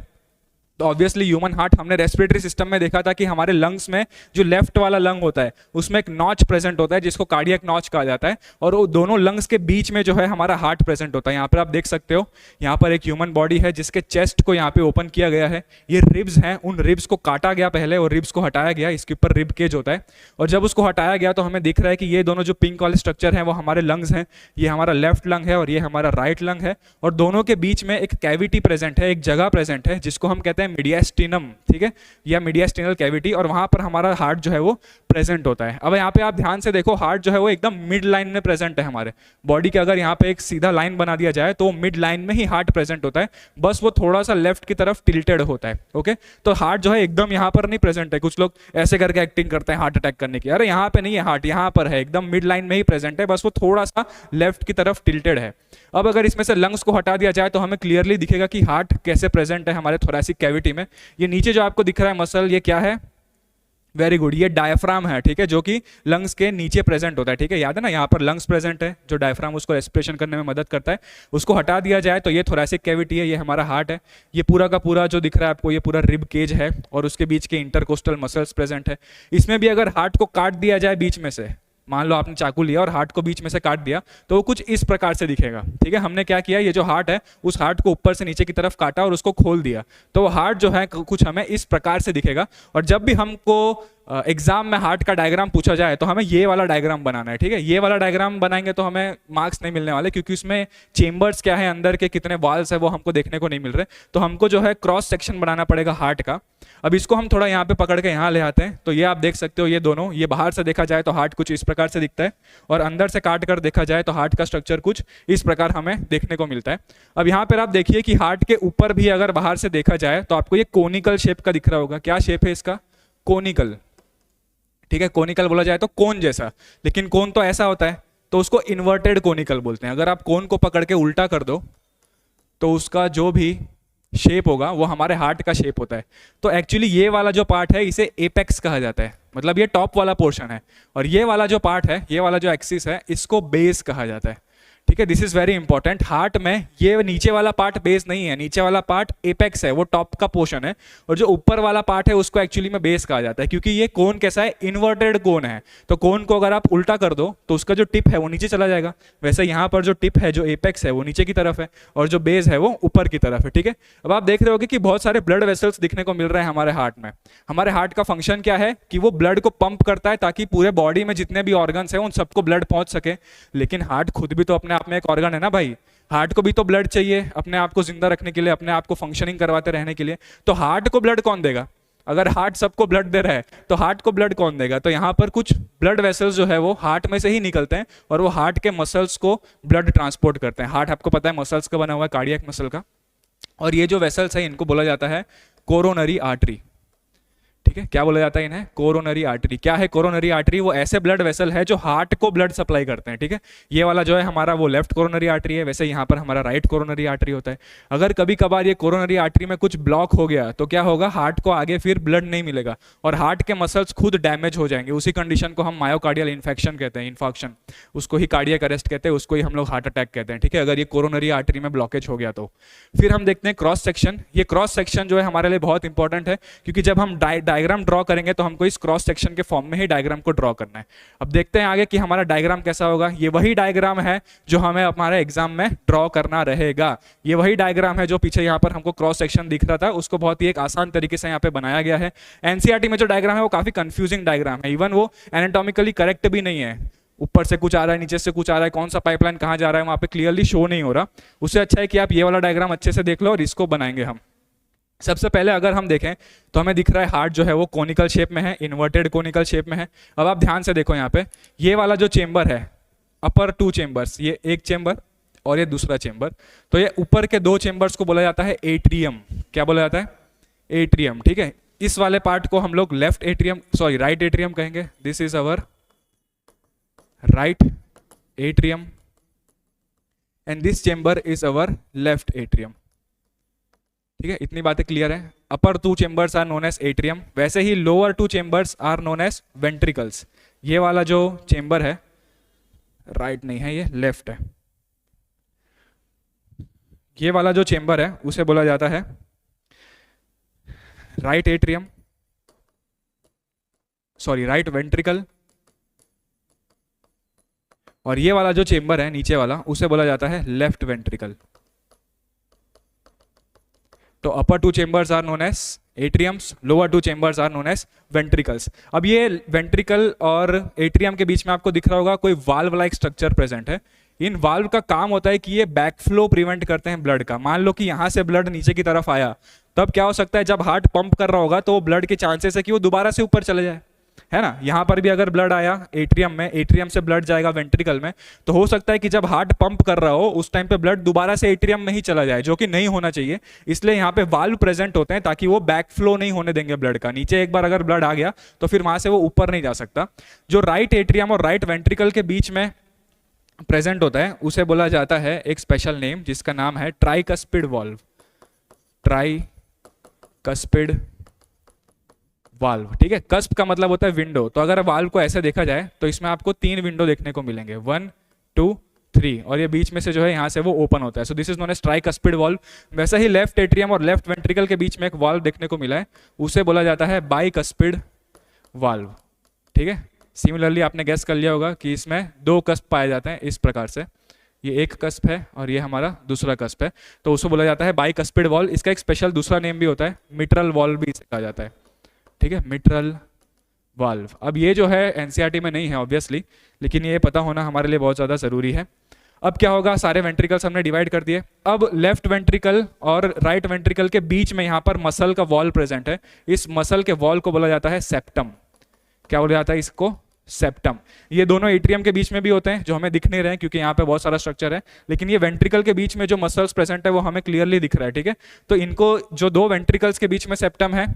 Speaker 1: तो ऑब्वियसली ह्यूमन हार्ट हमने रेस्पिरेटरी सिस्टम में देखा था कि हमारे लंग्स में जो लेफ्ट वाला लंग होता है उसमें एक नॉच प्रेजेंट होता है जिसको कार्डियक नॉच कहा जाता है, और वो दोनों लंग्स के बीच में जो है हमारा हार्ट प्रेजेंट होता है। यहाँ पर आप देख सकते हो, यहाँ पर एक ह्यूमन बॉडी है जिसके चेस्ट को यहाँ पे ओपन किया गया है, ये रिब्स हैं, उन रिब्स को काटा गया पहले और रिब्स को हटाया गया, इसके ऊपर रिब केज होता है, और जब उसको हटाया गया तो हमें दिख रहा है कि ये दोनों जो पिंक वाले स्ट्रक्चर हैं वो हमारे लंग्स हैं, ये हमारा लेफ्ट लंग है और ये हमारा राइट लंग है, और दोनों के बीच में एक कैविटी प्रेजेंट है, एक जगह प्रेजेंट है जिसको हम कहते हैं मीडियास्टिनम, ठीक है, या मीडियास्टिनल कैविटी, और वहां पर हमारा हार्ट जो है वो प्रेजेंट होता है। अब यहाँ पे आप ध्यान से देखो, हार्ट जो है वो एकदम मिड लाइन में प्रेजेंट है हमारे बॉडी के। अगर यहाँ पे एक सीधा लाइन बना दिया जाए तो मिड लाइन में ही हार्ट प्रेजेंट होता है, बस वो थोड़ा सा लेफ्ट की तरफ टिल्टेड होता है। ओके, तो हार्ट जो है एकदम यहाँ पर नहीं प्रेजेंट है। कुछ लोग ऐसे करके एक्टिंग करते हैं हार्ट अटैक करने की, अरे यहाँ पे नहीं है हार्ट, यहाँ पर है, एकदम मिड लाइन में ही प्रेजेंट है, बस वो थोड़ा सा लेफ्ट की तरफ टिल्टेड है। अब अगर इसमें से लंग्स को हटा दिया जाए तो हमें क्लियरली दिखेगा कि हार्ट कैसे प्रेजेंट है हमारे थोरैसिक कैविटी में। ये नीचे जो आपको दिख रहा है मसल, ये क्या है? वेरी गुड, ये डायफ्राम है, ठीक है, जो कि लंग्स के नीचे प्रेजेंट होता है। ठीक है, याद है ना, यहाँ पर लंग्स प्रेजेंट है, जो डायफ्राम उसको रेस्पिरेशन करने में मदद करता है, उसको हटा दिया जाए तो ये थोरैसिक कैविटी है, ये हमारा हार्ट है। ये पूरा का पूरा जो दिख रहा है आपको, ये पूरा रिब केज है और उसके बीच के इंटरकोस्टल मसल्स प्रेजेंट है। इसमें भी अगर हार्ट को काट दिया जाए बीच में से, मान लो आपने चाकू लिया और हार्ट को बीच में से काट दिया, तो वो कुछ इस प्रकार से दिखेगा। ठीक है, हमने क्या किया, ये जो हार्ट है उस हार्ट को ऊपर से नीचे की तरफ काटा और उसको खोल दिया, तो वो हार्ट जो है कुछ हमें इस प्रकार से दिखेगा। और जब भी हमको एग्जाम में हार्ट का डायग्राम पूछा जाए तो हमें ये वाला डायग्राम बनाना है। ठीक है, ये वाला डायग्राम बनाएंगे तो हमें मार्क्स नहीं मिलने वाले, क्योंकि उसमें चेंबर्स क्या है, अंदर के कितने वाल्स है वो हमको देखने को नहीं मिल रहे। तो हमको जो है क्रॉस सेक्शन बनाना पड़ेगा हार्ट का। अब इसको हम थोड़ा यहाँ पे पकड़ के यहाँ ले आते हैं, तो ये आप देख सकते हो, ये दोनों, ये बाहर से देखा जाए तो हार्ट कुछ इस प्रकार से दिखता है, और अंदर से काट कर देखा जाए तो हार्ट का स्ट्रक्चर कुछ इस प्रकार हमें देखने को मिलता है। अब यहाँ पर आप देखिए कि हार्ट के ऊपर भी अगर बाहर से देखा जाए तो आपको ये कोनिकल शेप का दिख रहा होगा। क्या शेप है इसका? कोनिकल। ठीक है, कोनिकल बोला जाए तो कोन जैसा, लेकिन कोन तो ऐसा होता है, तो उसको इन्वर्टेड कोनिकल बोलते हैं। अगर आप कोन को पकड़ के उल्टा कर दो तो उसका जो भी शेप होगा वो हमारे हार्ट का शेप होता है। तो एक्चुअली ये वाला जो पार्ट है इसे एपेक्स कहा जाता है, मतलब ये टॉप वाला पोर्शन है, और ये वाला जो पार्ट है, ये वाला जो एक्सिस है, इसको बेस कहा जाता है। ठीक है, this is very important. Heart में ये नीचे वाला पार्ट बेस नहीं है, नीचे वाला पार्ट एपेक्स है, वो टॉप का पोर्शन है, और जो ऊपर वाला पार्ट है उसको एक्चुअली में बेस कहा जाता है, क्योंकि ये कोन कैसा है, इन्वर्टेड कोन है। तो कोन को अगर आप उल्टा कर दो तो उसका जो टिप है वो नीचे चला जाएगा, वैसे यहाँ पर जो टिप है, जो एपेक्स है, वो नीचे की तरफ है, और जो बेस है वो ऊपर की तरफ है। ठीक है, अब आप देख रहे होगे कि बहुत सारे ब्लड वेसल्स दिखने को मिल रहे हैं हमारे हार्ट में। हमारे हार्ट का फंक्शन क्या है कि वो ब्लड को पंप करता है ताकि पूरे बॉडी में जितने भी ऑर्गन्स हैं उन सबको ब्लड पहुंच सके। लेकिन हार्ट खुद भी तो अपने आप में एक ऑर्गन है ना भाई, हार्ट को भी तो ब्लड चाहिए अपने आप को जिंदा रखने के लिए, अपने आप को फंक्शनिंग करवाते रहने के लिए। तो हार्ट को ब्लड कौन देगा? अगर हार्ट सबको ब्लड दे रहा है तो हार्ट को ब्लड कौन देगा? तो यहाँ पर कुछ ब्लड वेसल्स जो है वो हार्ट में से ही निकलते हैं और वो हार्ट के मसल्स को ब्लड ट्रांसपोर्ट करते हैं। हार्ट आपको पता है मसल्स का बना हुआ है, कार्डियक मसल का, और ये जो वेसल्स है इनको बोला जाता है कोरोनरी आर्टरी। ठीक है, क्या बोला जाता है इन्हें? Coronary artery. क्या है कोरोनरी आर्टरी? वो ऐसे ब्लड वेसल है जो हार्ट को ब्लड सप्लाई करते हैं। ठीक है, ये वाला जो है हमारा वो लेफ्ट कोरोनरी आर्टरी है, वैसे यहाँ पर हमारा राइट कोरोनरी आर्टरी होता है। अगर कभी कभार ये कोरोनरी आर्टरी में कुछ ब्लॉक हो गया तो क्या होगा, हार्ट को आगे फिर ब्लड नहीं मिलेगा और हार्ट के मसल्स खुद डैमेज हो जाएंगे। उसी कंडीशन को हम मायोकार्डियल इन्फेक्शन कहते हैं, इन्फॉक्शन, उसको ही कार्डियक अरेस्ट कहते हैं, उसको ही हम लोग हार्ट अटैक कहते हैं। ठीक है, अगर ये कोरोनरी आर्टरी में ब्लॉकेज हो गया तो। फिर हम देखते हैं क्रॉस सेक्शन। ये क्रॉस सेक्शन जो है हमारे लिए बहुत इंपॉर्टेंट है, क्योंकि जब हम डायग्राम ड्रॉ करेंगे तो हमको इस क्रॉस सेक्शन के फॉर्म में ही डायग्राम को ड्रॉ करना है। अब देखते हैं आगे कि हमारा डायग्राम कैसा होगा। ये वही डायग्राम है जो हमें हमारे एग्जाम में ड्रॉ करना रहेगा। ये वही डायग्राम है जो पीछे यहाँ पर हमको क्रॉस सेक्शन दिख रहा था, उसको बहुत ही एक आसान तरीके से यहाँ पे बनाया गया है। एनसीईआरटी में जो डायग्राम है वो काफी कंफ्यूजिंग डायग्राम है, इवन वो एनाटॉमिकली करेक्ट भी नहीं है। ऊपर से कुछ आ रहा है, नीचे से कुछ आ रहा है, कौन सा पाइपलाइन कहाँ जा रहा है वहाँ पे क्लियरली शो नहीं हो रहा। उससे अच्छा है कि आप ये वाला डायग्राम अच्छे से देख लो और इसको बनाएंगे हम। सबसे पहले अगर हम देखें तो हमें दिख रहा है हार्ट जो है वो कोनिकल शेप में है, इन्वर्टेड कोनिकल शेप में है। अब आप ध्यान से देखो यहाँ पे, ये वाला जो चेंबर है, अपर 2 चेंबर्स, ये एक चेंबर और ये दूसरा चेंबर, तो ये ऊपर के 2 चेंबर्स को बोला जाता है एट्रियम। क्या बोला जाता है? एट्रियम। ठीक है, इस वाले पार्ट को हम लोग left atrium, sorry right atrium कहेंगे। This is our right atrium and this chamber is our left atrium. ठीक है, इतनी बातें क्लियर है। Upper 2 chambers are known as atrium, वैसे ही lower 2 chambers are known as ventricles. ये वाला जो चेंबर है, राइट नहीं है, ये लेफ्ट है, ये वाला जो चेंबर है उसे बोला जाता है right atrium, sorry right ventricle. और ये वाला जो चेंबर है नीचे वाला, उसे बोला जाता है लेफ्ट वेंट्रिकल। तो upper 2 chambers are known as atriums, lower 2 chambers are known as ventricles. अब ये वेंट्रिकल और एट्रियम के बीच में आपको दिख रहा होगा कोई वाल्व लाइक स्ट्रक्चर प्रेजेंट है। इन वाल्व का काम होता है कि ये बैकफ्लो प्रिवेंट करते हैं ब्लड का। मान लो कि यहां से ब्लड नीचे की तरफ आया, तब क्या हो सकता है, जब हार्ट पंप कर रहा होगा तो ब्लड के चांसेस है कि वो दोबारा से ऊपर चले जाए, है ना। यहां पर भी अगर ब्लड आया एट्रियम में, एट्रियम से ब्लड जाएगा वेंट्रिकल में, तो हो सकता है कि जब हार्ट पंप कर रहा हो उस टाइम पे ब्लड दोबारा से एट्रियम में ही चला जाए, जो कि नहीं होना चाहिए। इसलिए यहाँ पे वाल्व प्रेजेंट होते हैं ताकि वो बैक फ्लो नहीं होने देंगे ब्लड का। नीचे एक बार अगर ब्लड आ गया तो फिर वहां से वो ऊपर नहीं जा सकता। जो राइट एट्रियम और राइट वेंट्रिकल के बीच में प्रेजेंट होता है उसे बोला जाता है एक स्पेशल नेम, जिसका नाम है ट्राइकस्पिड वाल्व। Tricuspid valve. ठीक है, कस्प का मतलब होता है विंडो। तो अगर वाल्व को ऐसे देखा जाए तो इसमें आपको 3 विंडो देखने को मिलेंगे, 1 2 3, और ये बीच में से जो है यहाँ से वो ओपन होता है। So this is known as tricuspid valve. वैसे ही लेफ्ट एट्रियम और लेफ्ट वेंट्रिकल के बीच में एक वाल्व देखने को मिला है, उसे बोला जाता है बाइकस्पिड वाल्व। ठीक है, सिमिलरली आपने गेस कर लिया होगा कि इसमें 2 कस्प पाए जाते हैं इस प्रकार से। ये एक कस्प है और ये हमारा दूसरा कस्प है, तो उसे बोला जाता है बाइकस्पिड वाल्व। इसका एक स्पेशल दूसरा नेम भी होता है, मिट्रल वाल्व भी इसे कहा जाता है। ठीक है, मिट्रल वाल्व। अब ये जो है एनसीईआरटी में नहीं है ऑब्वियसली, लेकिन ये पता होना हमारे लिए बहुत ज़्यादा ज़रूरी है। अब क्या होगा, सारे वेंट्रिकल्स हमने डिवाइड कर दिए। अब लेफ्ट वेंट्रिकल और राइट वेंट्रिकल के बीच में यहाँ पर मसल का वॉल प्रेजेंट है। इस मसल के वॉल को बोला जाता है सेप्टम। क्या बोला जाता है इसको? सेप्टम। ये दोनों एट्रियम के बीच में भी होते हैं, जो हमें दिख नहीं रहे हैं क्योंकि यहाँ पे बहुत सारा स्ट्रक्चर है, लेकिन ये वेंट्रिकल के बीच में जो मसल्स प्रेजेंट है वो हमें क्लियरली दिख रहा है। ठीक है, तो इनको, जो 2 वेंट्रिकल्स के बीच में सेप्टम है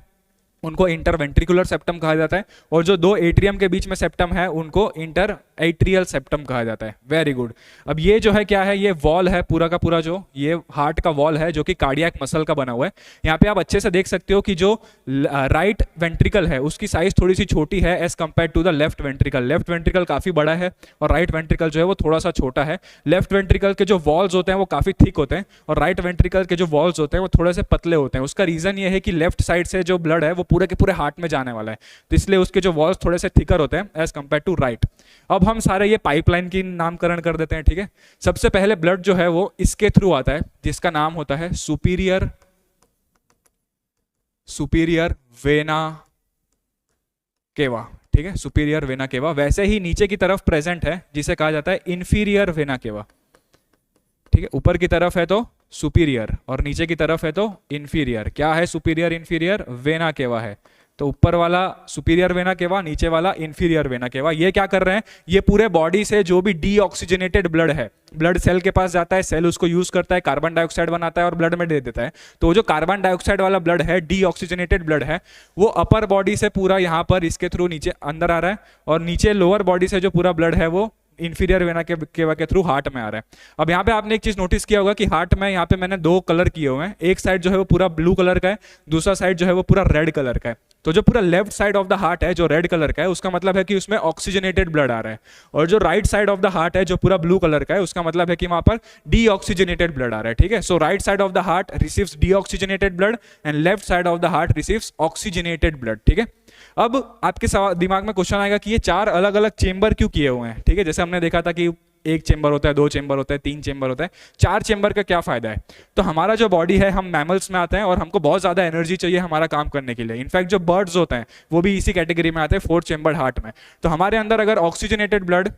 Speaker 1: उनको इंटरवेंट्रिकुलर सेप्टम कहा जाता है, और जो 2 एट्रियम के बीच में सेप्टम है उनको इंटर एट्रियल सेप्टम कहा जाता है। Very good. अब ये जो है क्या है, ये वॉल है पूरा का पूरा, जो ये हार्ट का वॉल है जो कि कार्डियक मसल का बना हुआ है। यहाँ पे आप अच्छे से देख सकते हो कि जो राइट वेंट्रिकल है उसकी साइज थोड़ी सी छोटी है as compare to the left ventricle. Left ventricle काफी बड़ा है और राइट वेंट्रिकल जो है वो थोड़ा सा छोटा है। लेफ्ट वेंट्रिकल के जो वॉल्स होते हैं वो काफी थिक होते हैं और राइट वेंट्रिकल के जो वॉल्स होते हैं वो थोड़े से पतले होते हैं। उसका रीजन ये है कि लेफ्ट साइड से जो ब्लड है वो पूरे के पूरे हार्ट में जाने वाला है, तो इसलिए उसके जो वॉल्स थोड़े से थिकर होते हैं एज कंपेयर टू राइट। अब हम सारे ये पाइपलाइन की नामकरण कर देते हैं। ठीक है, सबसे पहले ब्लड जो है वो इसके थ्रू आता है, जिसका नाम होता है सुपीरियर वेना केवा। ठीक है, सुपीरियर वेना केवा। वैसे ही नीचे की तरफ प्रेजेंट है जिसे कहा जाता है इंफीरियर वेना केवा। ठीक है, ऊपर की तरफ है तो सुपीरियर और नीचे की तरफ है तो इंफीरियर। क्या है सुपीरियर इंफीरियर? वेना केवा है। तो ऊपर वाला सुपीरियर वेना केवा, नीचे वाला इंफीरियर वेना केवा। ये क्या कर रहे हैं, ये पूरे बॉडी से जो भी डीऑक्सीजनेटेड ब्लड है, ब्लड सेल के पास जाता है, सेल उसको यूज करता है, कार्बन डाइऑक्साइड बनाता है और ब्लड में दे देता है। तो जो कार्बन डाइऑक्साइड वाला ब्लड है, डीऑक्सीजनेटेड ब्लड है, वो अपर बॉडी से पूरा यहाँ पर इसके थ्रू नीचे अंदर आ रहा है, और नीचे लोअर बॉडी से जो पूरा ब्लड है वो इंफीरियर वेना केवा के थ्रू हार्ट में आ रहा है। अब यहाँ पे आपने एक चीज नोटिस किया होगा कि हार्ट में यहाँ पे मैंने 2 कलर किए हुए हैं। एक साइड जो है वो पूरा ब्लू कलर का है, दूसरा साइड जो है वो पूरा रेड कलर का है। तो जो पूरा left side of the heart है जो रेड कलर का है, उसका मतलब है कि उसमें ऑक्सीजनेटेड ब्लड आ रहा है, और जो right side of the heart है जो पूरा ब्लू कलर का है, उसका मतलब है कि वहां पर डीऑक्सीजनेटेड ब्लड आ रहा है। ठीक है, so right side of the heart receives deoxygenated blood and left side of the heart receives oxygenated blood. ठीक है, अब आपके दिमाग में क्वेश्चन आएगा कि ये चार अलग अलग चेंबर क्यों किए हुए हैं। ठीक है, जैसे हमने देखा था कि एक चेंबर होता है, दो चेंबर होता है, तीन चेंबर होता है, चार चेंबर का क्या फायदा है। तो हमारा जो बॉडी है, हम मैमल्स में आते हैं और हमको बहुत ज्यादा एनर्जी चाहिए हमारा काम करने के लिए। इनफैक्ट जो बर्ड्स होते हैं वो भी इसी कैटेगरी में आते हैं, फोर्थ चेंबर हार्ट में। तो हमारे अंदर अगर ऑक्सीजनेटेड ब्लड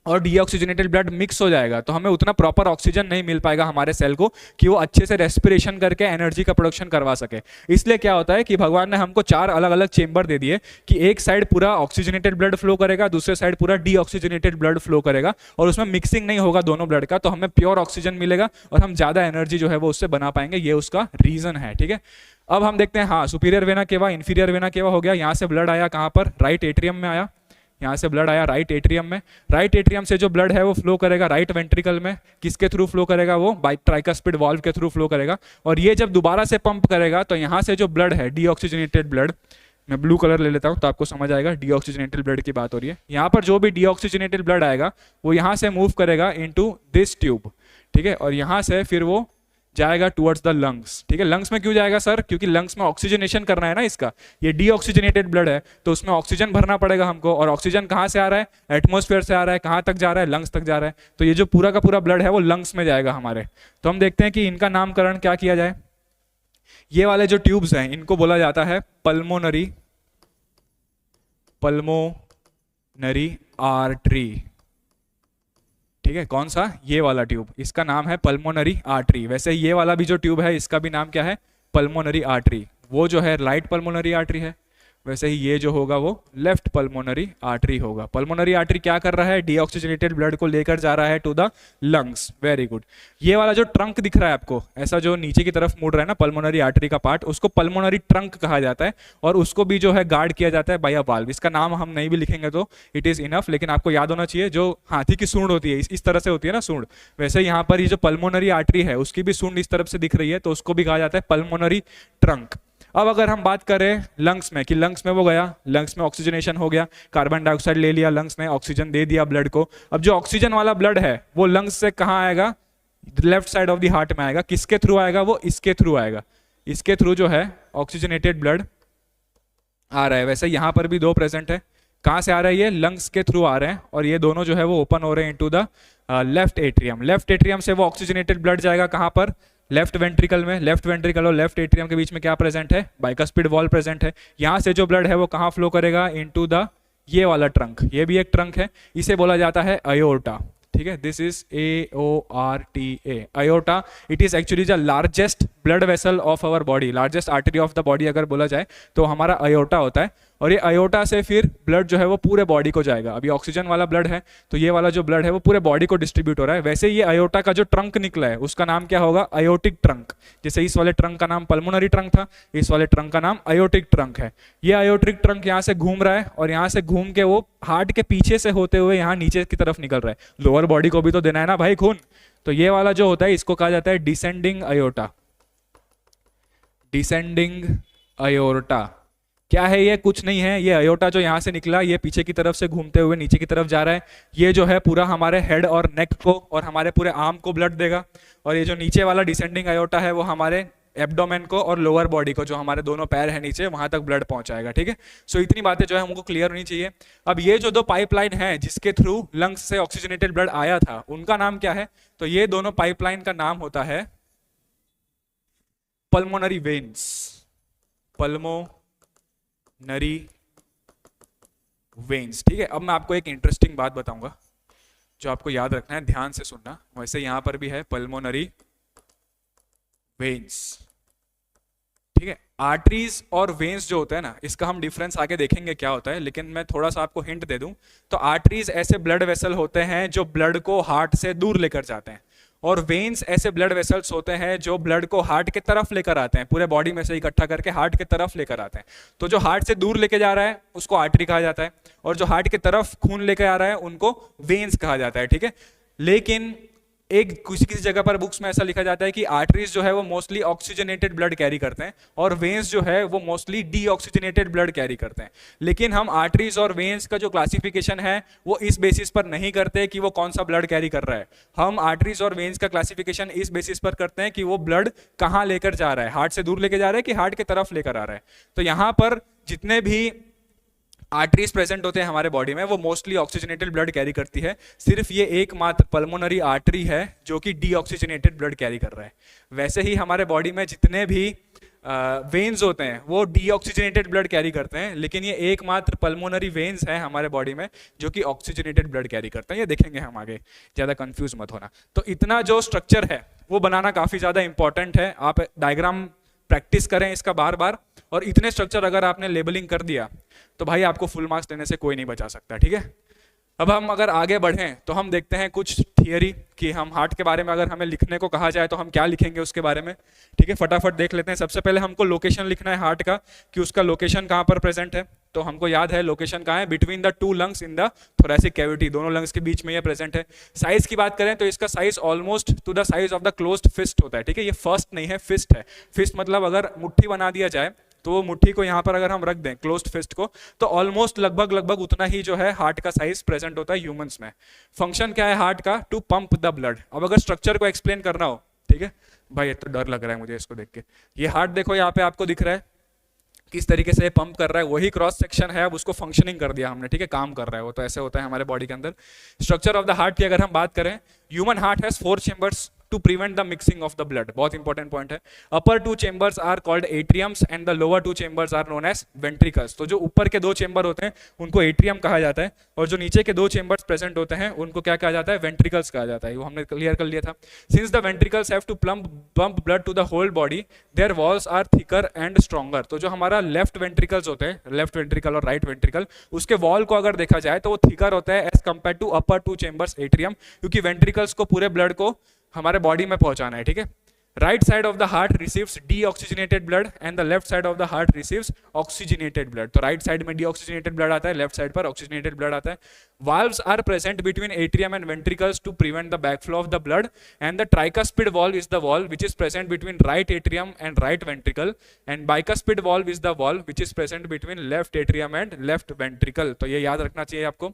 Speaker 1: और डीऑक्सीजनेटेड ब्लड मिक्स हो जाएगा तो हमें उतना प्रॉपर ऑक्सीजन नहीं मिल पाएगा हमारे सेल को कि वो अच्छे से रेस्पिरेशन करके एनर्जी का प्रोडक्शन करवा सके। इसलिए क्या होता है कि भगवान ने हमको चार अलग अलग चेंबर दे दिए कि एक साइड पूरा ऑक्सीजनेटेड ब्लड फ्लो करेगा, दूसरे साइड पूरा डीऑक्सीजनेटेड ब्लड फ्लो करेगा, और उसमें मिक्सिंग नहीं होगा दोनों ब्लड का, तो हमें प्योर ऑक्सीजन मिलेगा और हम ज्यादा एनर्जी जो है वो उससे बना पाएंगे। ये उसका रीजन है। ठीक है, अब हम देखते हैं, हाँ, superior vena cava, inferior vena cava हो गया। यहाँ से ब्लड आया कहाँ पर, राइट एट्रियम में आया। यहाँ से ब्लड आया राइट एट्रियम में। राइट एट्रियम से जो ब्लड है वो फ्लो करेगा राइट वेंट्रिकल में। किसके थ्रू फ्लो करेगा, वो बाई ट्राइकस्पिड वाल्व के थ्रू फ्लो करेगा। और ये जब दोबारा से पंप करेगा तो यहाँ से जो ब्लड है डीऑक्सीजनेटेड ब्लड, मैं ब्लू कलर ले लेता हूँ तो आपको समझ आएगा, डीऑक्सीजनेटेड ब्लड की बात हो रही है। यहाँ पर जो भी डीऑक्सीजनेटेड ब्लड आएगा वो यहाँ से मूव करेगा इनटू दिस ट्यूब। ठीक है, और यहाँ से फिर वो जाएगा टुवर्ड्स द लंग्स। ठीक है, लंग्स में क्यों जाएगा सर, क्योंकि लंग्स में ऑक्सीजनेशन करना है ना इसका। ये डीऑक्सीजनेटेड ब्लड है तो उसमें ऑक्सीजन भरना पड़ेगा हमको, और ऑक्सीजन कहाँ से आ रहा है, एटमॉस्फेयर से आ रहा है। कहाँ तक जा रहा है, लंग्स तक जा रहा है। तो ये जो पूरा का पूरा ब्लड है वो लंग्स में जाएगा हमारे। तो हम देखते हैं कि इनका नामकरण क्या किया जाए। ये वाले जो ट्यूब्स हैं इनको बोला जाता है पल्मोनरी आर्टरी। ठीक है, कौन सा, ये वाला ट्यूब, इसका नाम है पल्मोनरी आर्टरी। वैसे ये वाला भी जो ट्यूब है इसका भी नाम क्या है, पल्मोनरी आर्टरी। वो जो है राइट पल्मोनरी आर्टरी है, वैसे ही ये जो होगा वो लेफ्ट पल्मोनरी आर्टरी होगा। पल्मोनरी आर्टरी क्या कर रहा है, डीऑक्सीजनेटेड ब्लड को लेकर जा रहा है to the lungs. Very good. ये वाला जो ट्रंक दिख रहा है आपको, ऐसा जो नीचे की तरफ मुड़ रहा है ना पल्मोनरी आर्टरी का पार्ट, उसको पल्मोनरी ट्रंक कहा जाता है, और उसको भी जो है गार्ड किया जाता है बाय अ वाल्व। इसका नाम हम नहीं भी लिखेंगे तो इट इज इनफ, लेकिन आपको याद होना चाहिए, जो हाथी की सूंड होती है इस तरह से होती है ना सूंड, वैसे यहाँ पर ये जो पल्मोनरी आर्टरी है उसकी भी सूंड इस तरफ से दिख रही है, तो उसको भी कहा जाता है पल्मोनरी ट्रंक। अब अगर हम बात करें लंग्स में, कि लंग्स में वो गया, लंग्स में ऑक्सीजनेशन हो गया, कार्बन डाइऑक्साइड ले लिया लंग्स ने, ऑक्सीजन दे दिया ब्लड को। अब जो ऑक्सीजन वाला ब्लड है वो लंग्स से कहाँ आएगा, left side of the heart में आएगा। किसके थ्रू आएगा, वो इसके थ्रू आएगा। इसके थ्रू जो है ऑक्सीजनेटेड ब्लड आ रहा है। वैसे यहाँ पर भी दो प्रेजेंट है। कहाँ से आ रहा है, ये लंग्स के थ्रू आ रहे हैं, और ये दोनों जो है वो ओपन हो रहे हैं into the left atrium. Left atrium से वो ऑक्सीजनेटेड ब्लड जाएगा कहाँ पर, लेफ्ट वेंट्रिकल में। लेफ्ट वेंट्रिकल और लेफ्ट एट्रियम के बीच में क्या प्रेजेंट है, बाइकस्पिड वॉल्व प्रेजेंट है। यहाँ से जो ब्लड है वो कहाँ फ्लो करेगा, इनटू द ये वाला ट्रंक। ये भी एक ट्रंक है, इसे बोला जाता है अयोर्टा। ठीक है, this is AORTA, aorta. It is actually the largest blood vessel of our body, largest artery of the body अगर बोला जाए तो हमारा अयोर्टा होता है। और ये अयोर्टा से फिर ब्लड जो है वो पूरे बॉडी को जाएगा। अभी ऑक्सीजन वाला ब्लड है तो ये वाला जो ब्लड है वो पूरे बॉडी को डिस्ट्रीब्यूट हो रहा है। वैसे ये अयोर्टा का जो ट्रंक निकला है उसका नाम क्या होगा, अयोटिक ट्रंक। जैसे इस वाले ट्रंक का नाम पल्मोनरी ट्रंक था, इस वाले ट्रंक का नाम अयोटिक ट्रंक है। ये अयोटिक ट्रंक यहाँ से घूम रहा है, और यहाँ से घूम के वो हार्ट के पीछे से होते हुए यहाँ नीचे की तरफ निकल रहा है। लोअर बॉडी को भी तो देना है ना भाई खून, तो ये वाला जो होता है इसको कहा जाता है डिसेंडिंग अयोर्टा। डिसेंडिंग अयोर्टा क्या है, ये कुछ नहीं है। ये अयोर्टा जो यहाँ से निकला ये पीछे की तरफ से घूमते हुए नीचे की तरफ जा रहा है। ये जो है पूरा हमारे हेड और नेक को और हमारे पूरे आर्म को ब्लड देगा, और ये जो नीचे वाला डिसेंडिंग अयोर्टा है वो हमारे एब्डोमेन को और लोअर बॉडी को, जो हमारे दोनों पैर है नीचे, वहां तक ब्लड पहुंचाएगा। ठीक है, सो इतनी बातें जो है हमको क्लियर होनी चाहिए। अब ये जो दो पाइपलाइन है जिसके थ्रू लंग्स से ऑक्सीजनेटेड ब्लड आया था उनका नाम क्या है, तो ये दोनों पाइपलाइन का नाम होता है पल्मोनरी वेन्स। Pulmonary veins. ठीक है, अब मैं आपको एक इंटरेस्टिंग बात बताऊंगा जो आपको याद रखना है, ध्यान से सुनना। वैसे यहां पर भी है पल्मोनरी वेन्स। ठीक है, आर्टरीज और वेन्स जो होता है ना, इसका हम डिफरेंस आगे देखेंगे क्या होता है, लेकिन मैं थोड़ा सा आपको हिंट दे दूं तो आर्टरीज ऐसे ब्लड वेसल होते हैं जो ब्लड को हार्ट से दूर लेकर जाते हैं, और वेन्स ऐसे ब्लड वेसल्स होते हैं जो ब्लड को हार्ट के तरफ लेकर आते हैं, पूरे बॉडी में से इकट्ठा करके हार्ट के तरफ लेकर आते हैं। तो जो हार्ट से दूर लेके जा रहा है उसको आर्टरी कहा जाता है, और जो हार्ट की तरफ खून लेकर आ रहा है उनको वेन्स कहा जाता है। ठीक है, लेकिन एक किसी किसी जगह पर बुक्स में ऐसा लिखा जाता है कि आर्टरीज जो है वो मोस्टली ऑक्सीजनेटेड ब्लड कैरी करते हैं और वेन्स जो है वो मोस्टली डीऑक्सीजनेटेड ब्लड कैरी करते हैं। लेकिन हम आर्टरीज और वेन्स का जो क्लासिफिकेशन है वो इस बेसिस पर नहीं करते कि वो कौन सा ब्लड कैरी कर रहा है। हम आर्टरीज और वेन्स का क्लासिफिकेशन इस बेसिस पर करते हैं कि वो ब्लड कहाँ लेकर जा रहा है, हार्ट से दूर लेकर जा रहा है कि हार्ट की तरफ लेकर आ रहा है। तो यहाँ पर जितने भी आर्टरीज प्रेजेंट होते हैं हमारे बॉडी में वो मोस्टली ऑक्सीजनेटेड ब्लड कैरी करती है। सिर्फ ये एकमात्र पल्मोनरी आर्टरी है जो कि डीऑक्सीजनेटेड ब्लड कैरी कर रहा है। वैसे ही हमारे बॉडी में जितने भी वेन्स होते हैं वो डीऑक्सीजनेटेड ब्लड कैरी करते हैं, लेकिन ये एकमात्र पल्मोनरी वेन्स हैं हमारे बॉडी में जो कि ऑक्सीजनेटेड ब्लड कैरी करते हैं। ये देखेंगे हम आगे, ज़्यादा कंफ्यूज मत होना। तो इतना जो स्ट्रक्चर है वो बनाना काफ़ी ज़्यादा इंपॉर्टेंट है। आप डायग्राम प्रैक्टिस करें इसका बार बार, और इतने स्ट्रक्चर अगर आपने लेबलिंग कर दिया तो भाई आपको फुल मार्क्स देने से कोई नहीं बचा सकता, ठीक है। अब हम अगर आगे बढ़ें तो हम देखते हैं कुछ थियरी कि हम हार्ट के बारे में अगर हमें लिखने को कहा जाए तो हम क्या लिखेंगे उसके बारे में, ठीक है। फटाफट देख लेते हैं। सबसे पहले हमको लोकेशन लिखना है हार्ट का, कि उसका लोकेशन कहाँ पर प्रेजेंट है। तो हमको याद है लोकेशन कहाँ है, between the two lungs in the thoracic cavity, दोनों लंग्स के बीच में ये प्रेजेंट है। साइज की बात करें तो इसका size almost to the size of the closed fist होता है, ठीक है। ये फर्स्ट नहीं है, फिस्ट है। फिस्ट मतलब अगर मुट्ठी बना दिया जाए तो वो मुट्ठी को यहाँ पर अगर हम रख दें क्लोज्ड फिस्ट को, तो ऑलमोस्ट लगभग उतना ही जो है हार्ट का साइज प्रेजेंट होता है ह्यूमंस में। फंक्शन क्या है हार्ट का, टू पंप द ब्लड। अब अगर स्ट्रक्चर को एक्सप्लेन करना हो, ठीक है भाई, ये तो डर लग रहा है मुझे इसको देख के। ये हार्ट देखो यहाँ पे आपको दिख रहा है किस तरीके से पंप कर रहा है, वही क्रॉस सेक्शन है। अब उसको फंक्शनिंग कर दिया हमने, ठीक है, काम कर रहा है वो। तो ऐसे होता है हमारे बॉडी के अंदर। स्ट्रक्चर ऑफ द हार्ट की अगर हम बात करें, human heart has 4 chambers to prevent the mixing of the blood, बहुत इंपॉर्टेंट पॉइंट है। upper 2 chambers are called atriums and the lower 2 chambers are known as ventricles। तो जो ऊपर के 2 चेंबर होते हैं उनको एट्रियम कहा जाता है, और जो नीचे के 2 चेंबर्स प्रेजेंट होते हैं उनको क्या कहा जाता है, वेंट्रिकल्स कहा जाता है। वो हमने क्लियर कर लिया था। since the ventricles have to pump blood to the whole body, their walls are thicker and stronger। तो जो हमारा लेफ्ट वेंट्रिकल्स होते हैं, लेफ्ट वेंट्रिकल और राइट वेंट्रिकल, उसके वॉल को अगर देखा जाए तो वो थिकर होता है as compare to upper 2 chambers atrium, क्योंकि वेंट्रिकल्स को पूरे ब्लड को हमारे बॉडी में पहुंचाना है, ठीक है। Right side of the heart receives deoxygenated blood and the left side of the heart receives oxygenated blood. तो राइट साइड में डीऑक्सीजनेटेड ब्लड आता है, लेफ्ट साइड पर ऑक्सीजनेटेड ब्लड आता है। valves are present between atrium and ventricles to prevent the backflow of the blood, and the tricuspid valve is the valve which is present between right atrium and right ventricle, and bicuspid valve is the valve which is present between left atrium and left ventricle। तो ये याद रखना चाहिए आपको।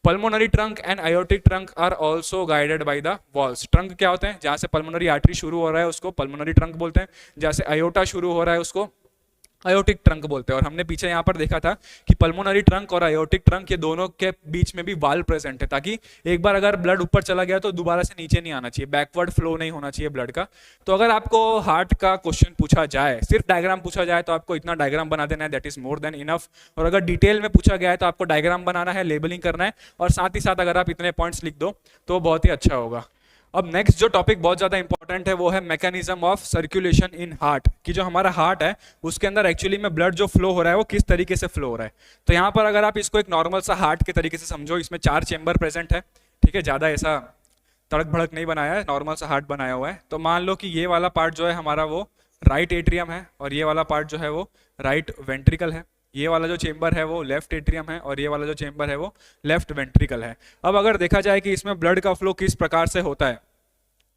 Speaker 1: pulmonary trunk and aortic trunk are also guided by the valves। Trunk क्या होते हैं, जहां से पल्मोनरी आर्टरी शुरू हो रहा है उसको पल्मोनरी ट्रंक बोलते हैं, जहां से अयोटा शुरू हो रहा है उसको अयोटिक ट्रंक बोलते हैं। और हमने पीछे यहाँ पर देखा था कि पल्मोनरी ट्रंक और अयोटिक ट्रंक ये दोनों के बीच में भी वाल्व प्रेजेंट है, ताकि एक बार अगर ब्लड ऊपर चला गया तो दोबारा से नीचे नहीं आना चाहिए, बैकवर्ड फ्लो नहीं होना चाहिए ब्लड का। तो अगर आपको हार्ट का क्वेश्चन पूछा जाए, सिर्फ डायग्राम पूछा जाए, तो आपको इतना डायग्राम बना देना है, that is more than enough. और अगर डिटेल में पूछा गया है तो आपको डायग्राम बनाना है, लेबलिंग करना है, और साथ ही साथ अगर आप इतने पॉइंट्स लिख दो तो बहुत ही अच्छा होगा। अब नेक्स्ट जो टॉपिक बहुत ज्यादा इंपॉर्टेंट है वो है mechanism of circulation in heart, कि जो हमारा हार्ट है उसके अंदर एक्चुअली में ब्लड जो फ्लो हो रहा है वो किस तरीके से फ्लो हो रहा है। तो यहाँ पर अगर आप इसको एक नॉर्मल सा हार्ट के तरीके से समझो, इसमें 4 चेंबर प्रेजेंट है, ठीक है, ज्यादा ऐसा तड़क भड़क नहीं बनाया है, नॉर्मल सा हार्ट बनाया हुआ है। तो मान लो कि ये वाला पार्ट जो है हमारा वो राइट एट्रियम है, और ये वाला पार्ट जो है वो राइट वेंट्रिकल है। ये वाला जो चेंबर है वो लेफ्ट एट्रियम है, और ये वाला जो चेंबर है वो लेफ्ट वेंट्रिकल है। अब अगर देखा जाए कि इसमें ब्लड का फ्लो किस प्रकार से होता है,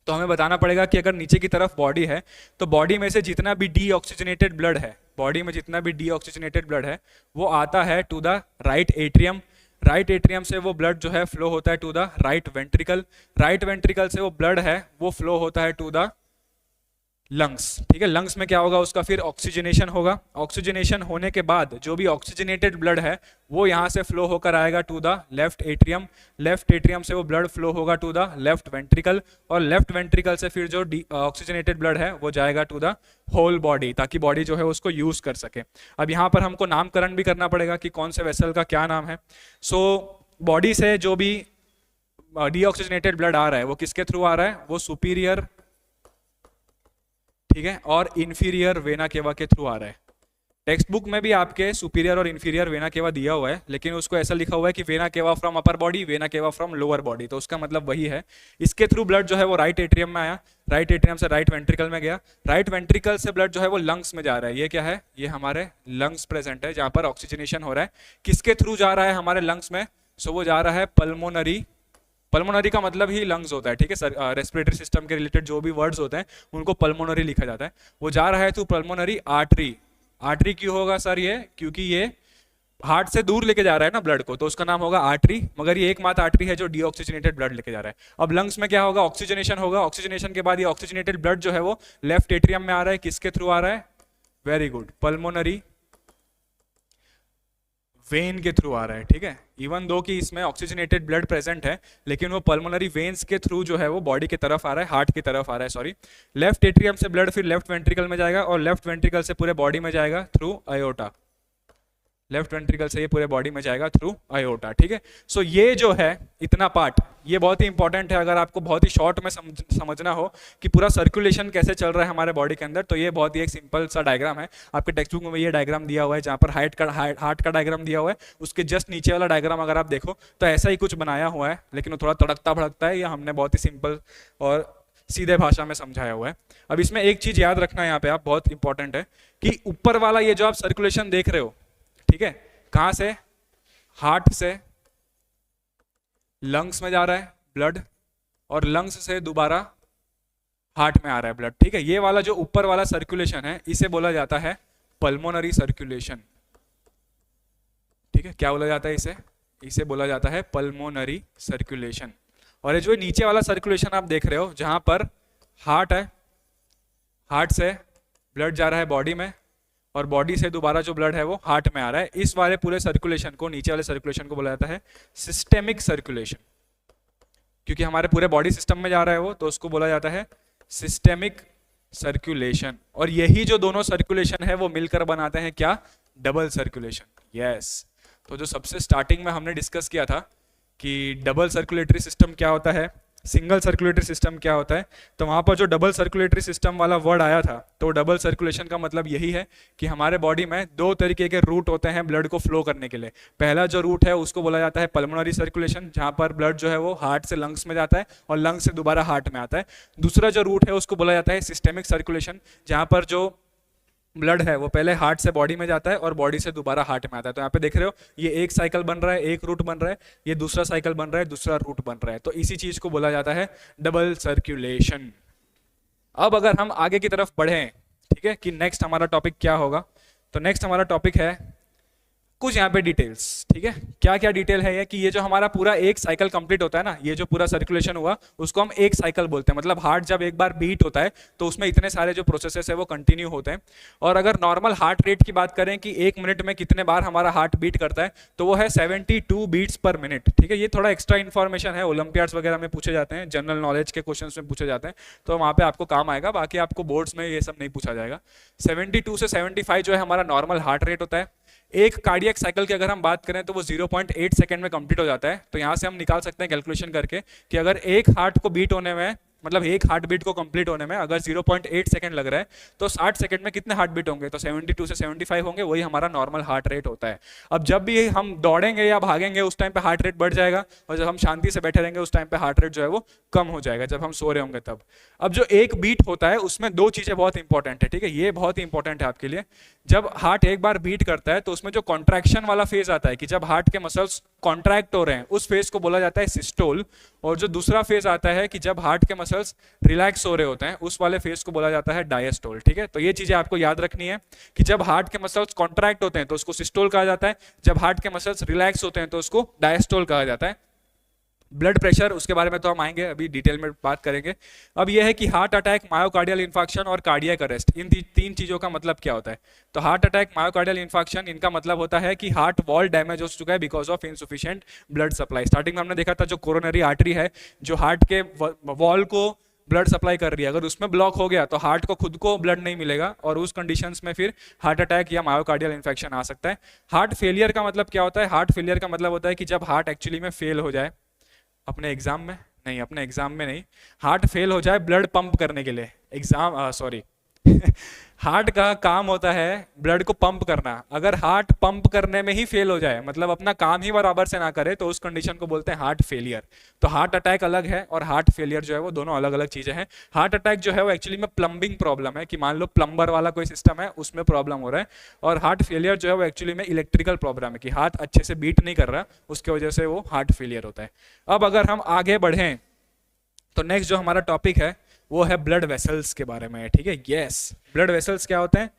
Speaker 1: तो हमें बताना पड़ेगा कि अगर नीचे की तरफ बॉडी है तो बॉडी में से जितना भी डीऑक्सीजनेटेड ब्लड है, बॉडी में जितना भी डीऑक्सीजनेटेड ब्लड है वो आता है to the right atrium. Right atrium से वो ब्लड जो है फ्लो होता है to the right ventricle. Right ventricle से वो ब्लड है वो फ्लो होता है टू द लंग्स, ठीक है। लंग्स में क्या होगा, उसका फिर ऑक्सीजनेशन होगा। ऑक्सीजनेशन होने के बाद जो भी ऑक्सीजनेटेड ब्लड है वो यहाँ से फ्लो होकर आएगा to the left atrium. Left atrium से वो ब्लड फ्लो होगा टू द लेफ्ट वेंट्रिकल, और लेफ्ट वेंट्रिकल से फिर जो ऑक्सीजनेटेड ब्लड है वो जाएगा टू द होल बॉडी, ताकि बॉडी जो है उसको यूज कर सके। अब यहाँ पर हमको नामकरण भी करना पड़ेगा कि कौन से वेसल का क्या नाम है। सो बॉडी से जो भी डीऑक्सीजनेटेड ब्लड आ रहा है वो किसके थ्रू आ रहा है, वो सुपीरियर, ठीक है, और इंफीरियर वेना केवा के थ्रू आ रहा है। टेक्स्ट बुक में भी आपके सुपीरियर और इंफीरियर वेना केवा दिया हुआ है, लेकिन उसको ऐसा लिखा हुआ है कि vena cava from upper body, vena cava from lower body, तो उसका मतलब वही है। इसके थ्रू ब्लड जो है वो राइट एट्रियम में आया, राइट एट्रियम से राइट वेंट्रिकल में गया, राइट वेंट्रिकल से ब्लड जो है वो लंग्स में जा रहा है। ये क्या है, ये हमारे लंग्स प्रेजेंट है जहां पर ऑक्सीजनेशन हो रहा है। किसके थ्रू जा रहा है हमारे लंग्स में, सो वो जा रहा है पल्मोनरी पल्मोनरी का मतलब ही लंग्स होता है, ठीक है सर। रेस्पिरेटरी सिस्टम के रिलेटेड जो भी वर्ड्स होते हैं उनको पल्मोनरी लिखा जाता है। वो जा रहा है थ्रू पल्मोनरी आर्टरी। आर्टरी क्यों होगा सर ये? क्योंकि ये हार्ट से दूर लेके जा रहा है ना ब्लड को, तो उसका नाम होगा आर्टरी। मगर ये एकमात्र आर्टरी है जो डीऑक्सीजनेटेड ब्लड लेके जा रहा है। अब लंग्स में क्या होगा? ऑक्सीजनेशन होगा। ऑक्सीजनेशन के बाद ये ऑक्सीजनेटेड ब्लड जो है वो लेफ्ट एट्रियम में आ रहा है। किसके थ्रू आ रहा है? वेरी गुड, पल्मोनरी वेन के थ्रू आ रहा है, ठीक है। इवन दो कि इसमें ऑक्सीजनेटेड ब्लड प्रेजेंट है, लेकिन वो पल्मोनरी वेन्स के थ्रू जो है वो बॉडी की तरफ आ रहा है, हार्ट की तरफ आ रहा है, सॉरी। लेफ्ट एट्रियम से ब्लड फिर लेफ्ट वेंट्रिकल में जाएगा और लेफ्ट वेंट्रिकल से पूरे बॉडी में जाएगा थ्रू आयोटा। लेफ्ट वेंट्रिकल से ये पूरे बॉडी में जाएगा थ्रू आयोटा, ठीक है। सो ये जो है इतना पार्ट, ये बहुत ही इंपॉर्टेंट है। अगर आपको बहुत ही शॉर्ट में समझना हो कि पूरा सर्कुलेशन कैसे चल रहा है हमारे बॉडी के अंदर, तो ये बहुत ही एक सिंपल सा डायग्राम है। आपके टेक्स्ट बुक में ये डायग्राम दिया हुआ है, जहाँ पर हार्ट का डायग्राम दिया हुआ है, उसके जस्ट नीचे वाला डायग्राम अगर आप देखो तो ऐसा ही कुछ बनाया हुआ है, लेकिन वो थोड़ा तड़कता भड़कता है। ये हमने बहुत ही सिंपल और सीधे भाषा में समझाया हुआ है। अब इसमें एक चीज याद रखना है यहाँ पे आप, बहुत इंपॉर्टेंट है कि ऊपर वाला ये जो आप सर्कुलेशन देख रहे हो, ठीक है, कहां से? हार्ट से लंग्स में जा रहा है ब्लड, और लंग्स से दोबारा हार्ट में आ रहा है ब्लड, ठीक है। ये वाला जो ऊपर वाला सर्कुलेशन है इसे बोला जाता है पल्मोनरी सर्कुलेशन, ठीक है। क्या बोला जाता है इसे? इसे बोला जाता है पल्मोनरी सर्कुलेशन। और ये जो नीचे वाला सर्कुलेशन आप देख रहे हो, जहां पर हार्ट है, हार्ट से ब्लड जा रहा है बॉडी में, और बॉडी से दोबारा जो ब्लड है वो हार्ट में आ रहा है, इस वाले पूरे सर्कुलेशन को, नीचे वाले सर्कुलेशन को बोला जाता है सिस्टेमिक सर्कुलेशन। क्योंकि हमारे पूरे बॉडी सिस्टम में जा रहा है वो, तो उसको बोला जाता है सिस्टेमिक सर्कुलेशन। और यही जो दोनों सर्कुलेशन है वो मिलकर बनाते हैं क्या? Double circulation. यस, तो जो सबसे स्टार्टिंग में हमने डिस्कस किया था कि डबल सर्कुलेटरी सिस्टम क्या होता है, सिंगल सर्कुलेटरी सिस्टम क्या होता है, तो वहां पर जो डबल सर्कुलेटरी सिस्टम वाला वर्ड आया था, तो डबल सर्कुलेशन का मतलब यही है कि हमारे बॉडी में दो तरीके के रूट होते हैं ब्लड को फ्लो करने के लिए। पहला जो रूट है उसको बोला जाता है पल्मोनरी सर्कुलेशन, जहां पर ब्लड जो है वो हार्ट से लंग्स में जाता है और लंग्स से दोबारा हार्ट में आता है। दूसरा जो रूट है उसको बोला जाता है सिस्टेमिक सर्कुलेशन, जहां पर जो ब्लड है वो पहले हार्ट से बॉडी में जाता है और बॉडी से दोबारा हार्ट में आता है। तो यहाँ पे देख रहे हो ये एक साइकिल बन रहा है, एक रूट बन रहा है, ये दूसरा साइकिल बन रहा है, दूसरा रूट बन रहा है। तो इसी चीज को बोला जाता है डबल सर्कुलेशन। अब अगर हम आगे की तरफ बढ़ें, ठीक है, कि नेक्स्ट हमारा टॉपिक क्या होगा, तो नेक्स्ट हमारा टॉपिक है कुछ यहाँ पे डिटेल्स, ठीक है। क्या क्या डिटेल है ये कि ये जो हमारा पूरा एक साइकिल कंप्लीट होता है ना, ये जो पूरा सर्कुलेशन हुआ उसको हम एक साइकिल बोलते हैं। मतलब हार्ट जब एक बार बीट होता है तो उसमें इतने सारे जो प्रोसेसेस है वो कंटिन्यू होते हैं। और अगर नॉर्मल हार्ट रेट की बात करें कि एक मिनट में कितने बार हमारा हार्ट बीट करता है, तो वो है 72 बीट्स पर मिनट, ठीक है। ये थोड़ा एक्स्ट्रा इन्फॉर्मेशन है, ओलंपियाड्स वगैरह में पूछे जाते हैं, जनरल नॉलेज के क्वेश्चन में पूछे जाते हैं, तो वहाँ पे आपको काम आएगा। बाकी आपको बोर्ड्स में ये सब नहीं पूछा जाएगा। 72 से 75 जो है हमारा नॉर्मल हार्ट रेट होता है। एक कार्डियक साइकिल की अगर हम बात करें तो वो 0.8 सेकंड में कंप्लीट हो जाता है। तो यहां से हम निकाल सकते हैं कैलकुलेशन करके कि अगर एक हार्ट को बीट होने में, मतलब एक हार्ट बीट को कंप्लीट होने में अगर 0.8 सेकंड लग रहा है, तो 60 सेकंड में कितने हार्ट बीट होंगे? तो 72 से 75 होंगे, वही हमारा नॉर्मल हार्ट रेट होता है। अब जब भी हम दौड़ेंगे या भागेंगे उस टाइम पे हार्ट रेट बढ़ जाएगा, और जब हम शांति से बैठे रहेंगे उस टाइम पे हार्ट रेट जो है वो कम हो जाएगा, जब हम सो रहे होंगे तब। अब जो एक बीट होता है उसमें दो चीजें बहुत इंपॉर्टेंट है, ठीक है, ये बहुत ही इंपॉर्टेंट है आपके लिए। जब हार्ट एक बार बीट करता है तो उसमें जो कॉन्ट्रैक्शन वाला फेज आता है कि जब हार्ट के मसल्स कॉन्ट्रैक्ट हो रहे हैं, उस फेज को बोला जाता है सिस्टोल। और जो दूसरा फेज आता है कि जब हार्ट के मसल्स रिलैक्स हो रहे होते हैं, उस वाले फेज को बोला जाता है डायस्टोल, ठीक है। तो ये चीजें आपको याद रखनी है कि जब हार्ट के मसल्स कॉन्ट्रैक्ट होते हैं तो उसको सिस्टोल कहा जाता है, जब हार्ट के मसल्स रिलैक्स होते हैं तो उसको डायस्टोल कहा जाता है। ब्लड प्रेशर, उसके बारे में तो हम आएंगे, अभी डिटेल में बात करेंगे। अब यह है कि हार्ट अटैक, मायोकार्डियल इंफार्क्शन और कार्डियक अरेस्ट, इन तीन चीजों का मतलब क्या होता है। तो हार्ट अटैक, मायोकार्डियल इंफार्क्शन, इनका मतलब होता है कि हार्ट वॉल डैमेज हो चुका है because of insufficient blood supply. Starting में हमने देखा था जो कोरोनरी आर्टरी है जो हार्ट के वॉल को ब्लड सप्लाई कर रही है, अगर उसमें ब्लॉक हो गया तो हार्ट को खुद को ब्लड नहीं मिलेगा, और उस कंडीशंस में फिर हार्ट अटैक या मायोकार्डियल इंफेक्शन आ सकता है। हार्ट फेलियर का मतलब क्या होता है? हार्ट फेलियर का मतलब होता है कि जब हार्ट एक्चुअली में फेल हो जाए, अपने एग्जाम में नहीं, अपने एग्जाम में नहीं, हार्ट फेल हो जाए ब्लड पंप करने के लिए, हार्ट का काम होता है ब्लड को पंप करना। अगर हार्ट पंप करने में ही फेल हो जाए, मतलब अपना काम ही बराबर से ना करे, तो उस कंडीशन को बोलते हैं हार्ट फेलियर। तो हार्ट अटैक अलग है और हार्ट फेलियर जो है वो दोनों अलग अलग चीजें हैं। हार्ट अटैक जो है वो एक्चुअली में प्लम्बिंग प्रॉब्लम है, कि मान लो प्लम्बर वाला कोई सिस्टम है उसमें प्रॉब्लम हो रहा है। और हार्ट फेलियर जो है वो एक्चुअली में इलेक्ट्रिकल प्रॉब्लम है, कि हार्ट अच्छे से बीट नहीं कर रहा, उसकी वजह से वो हार्ट फेलियर होता है। अब अगर हम आगे बढ़ें तो नेक्स्ट जो हमारा टॉपिक है वो है ब्लड वेसल्स के बारे में। ठीक है, यस, ब्लड वेसल्स क्या होते हैं?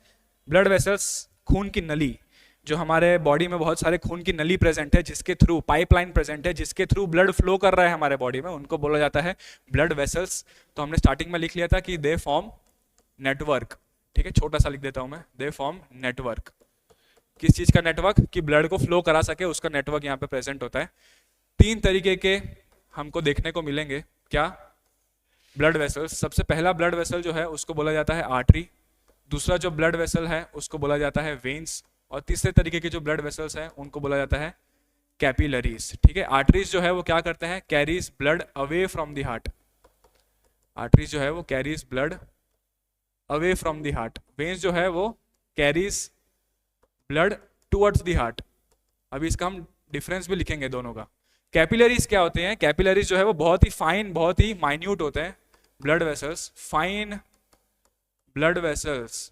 Speaker 1: ब्लड वेसल्स खून की नली, जो हमारे बॉडी में बहुत सारे खून की नली प्रेजेंट है, जिसके थ्रू पाइपलाइन प्रेजेंट है, जिसके थ्रू ब्लड फ्लो कर रहा है हमारे बॉडी में, उनको बोला जाता है ब्लड वेसल्स। तो हमने स्टार्टिंग में लिख लिया था कि दे फॉर्म नेटवर्क। ठीक है, छोटा सा लिख देता हूं मैं, दे फॉर्म नेटवर्क। किस चीज का नेटवर्क? कि ब्लड को फ्लो करा सके, उसका नेटवर्क यहाँ पे प्रेजेंट होता है। 3 तरीके के हमको देखने को मिलेंगे। क्या? Blood vessels. सबसे पहला ब्लड वेसल जो है उसको बोला जाता है आर्टरी। दूसरा जो ब्लड वेसल है उसको बोला जाता है वेन्स। और तीसरे तरीके के जो ब्लड वेसल्स हैं उनको बोला जाता है कैपिलरीज। ठीक है, आर्टरीज जो है वो क्या करते हैं? Carries blood away from the heart. Arteries जो है वो carries blood away from the heart. Veins जो है वो carries blood towards the heart. अभी इसका हम डिफरेंस भी लिखेंगे दोनों का। कैपिलरीज क्या होते हैं? कैपिलरीज जो है वो बहुत ही फाइन, बहुत ही माइन्यूट होते हैं blood vessels, fine blood vessels.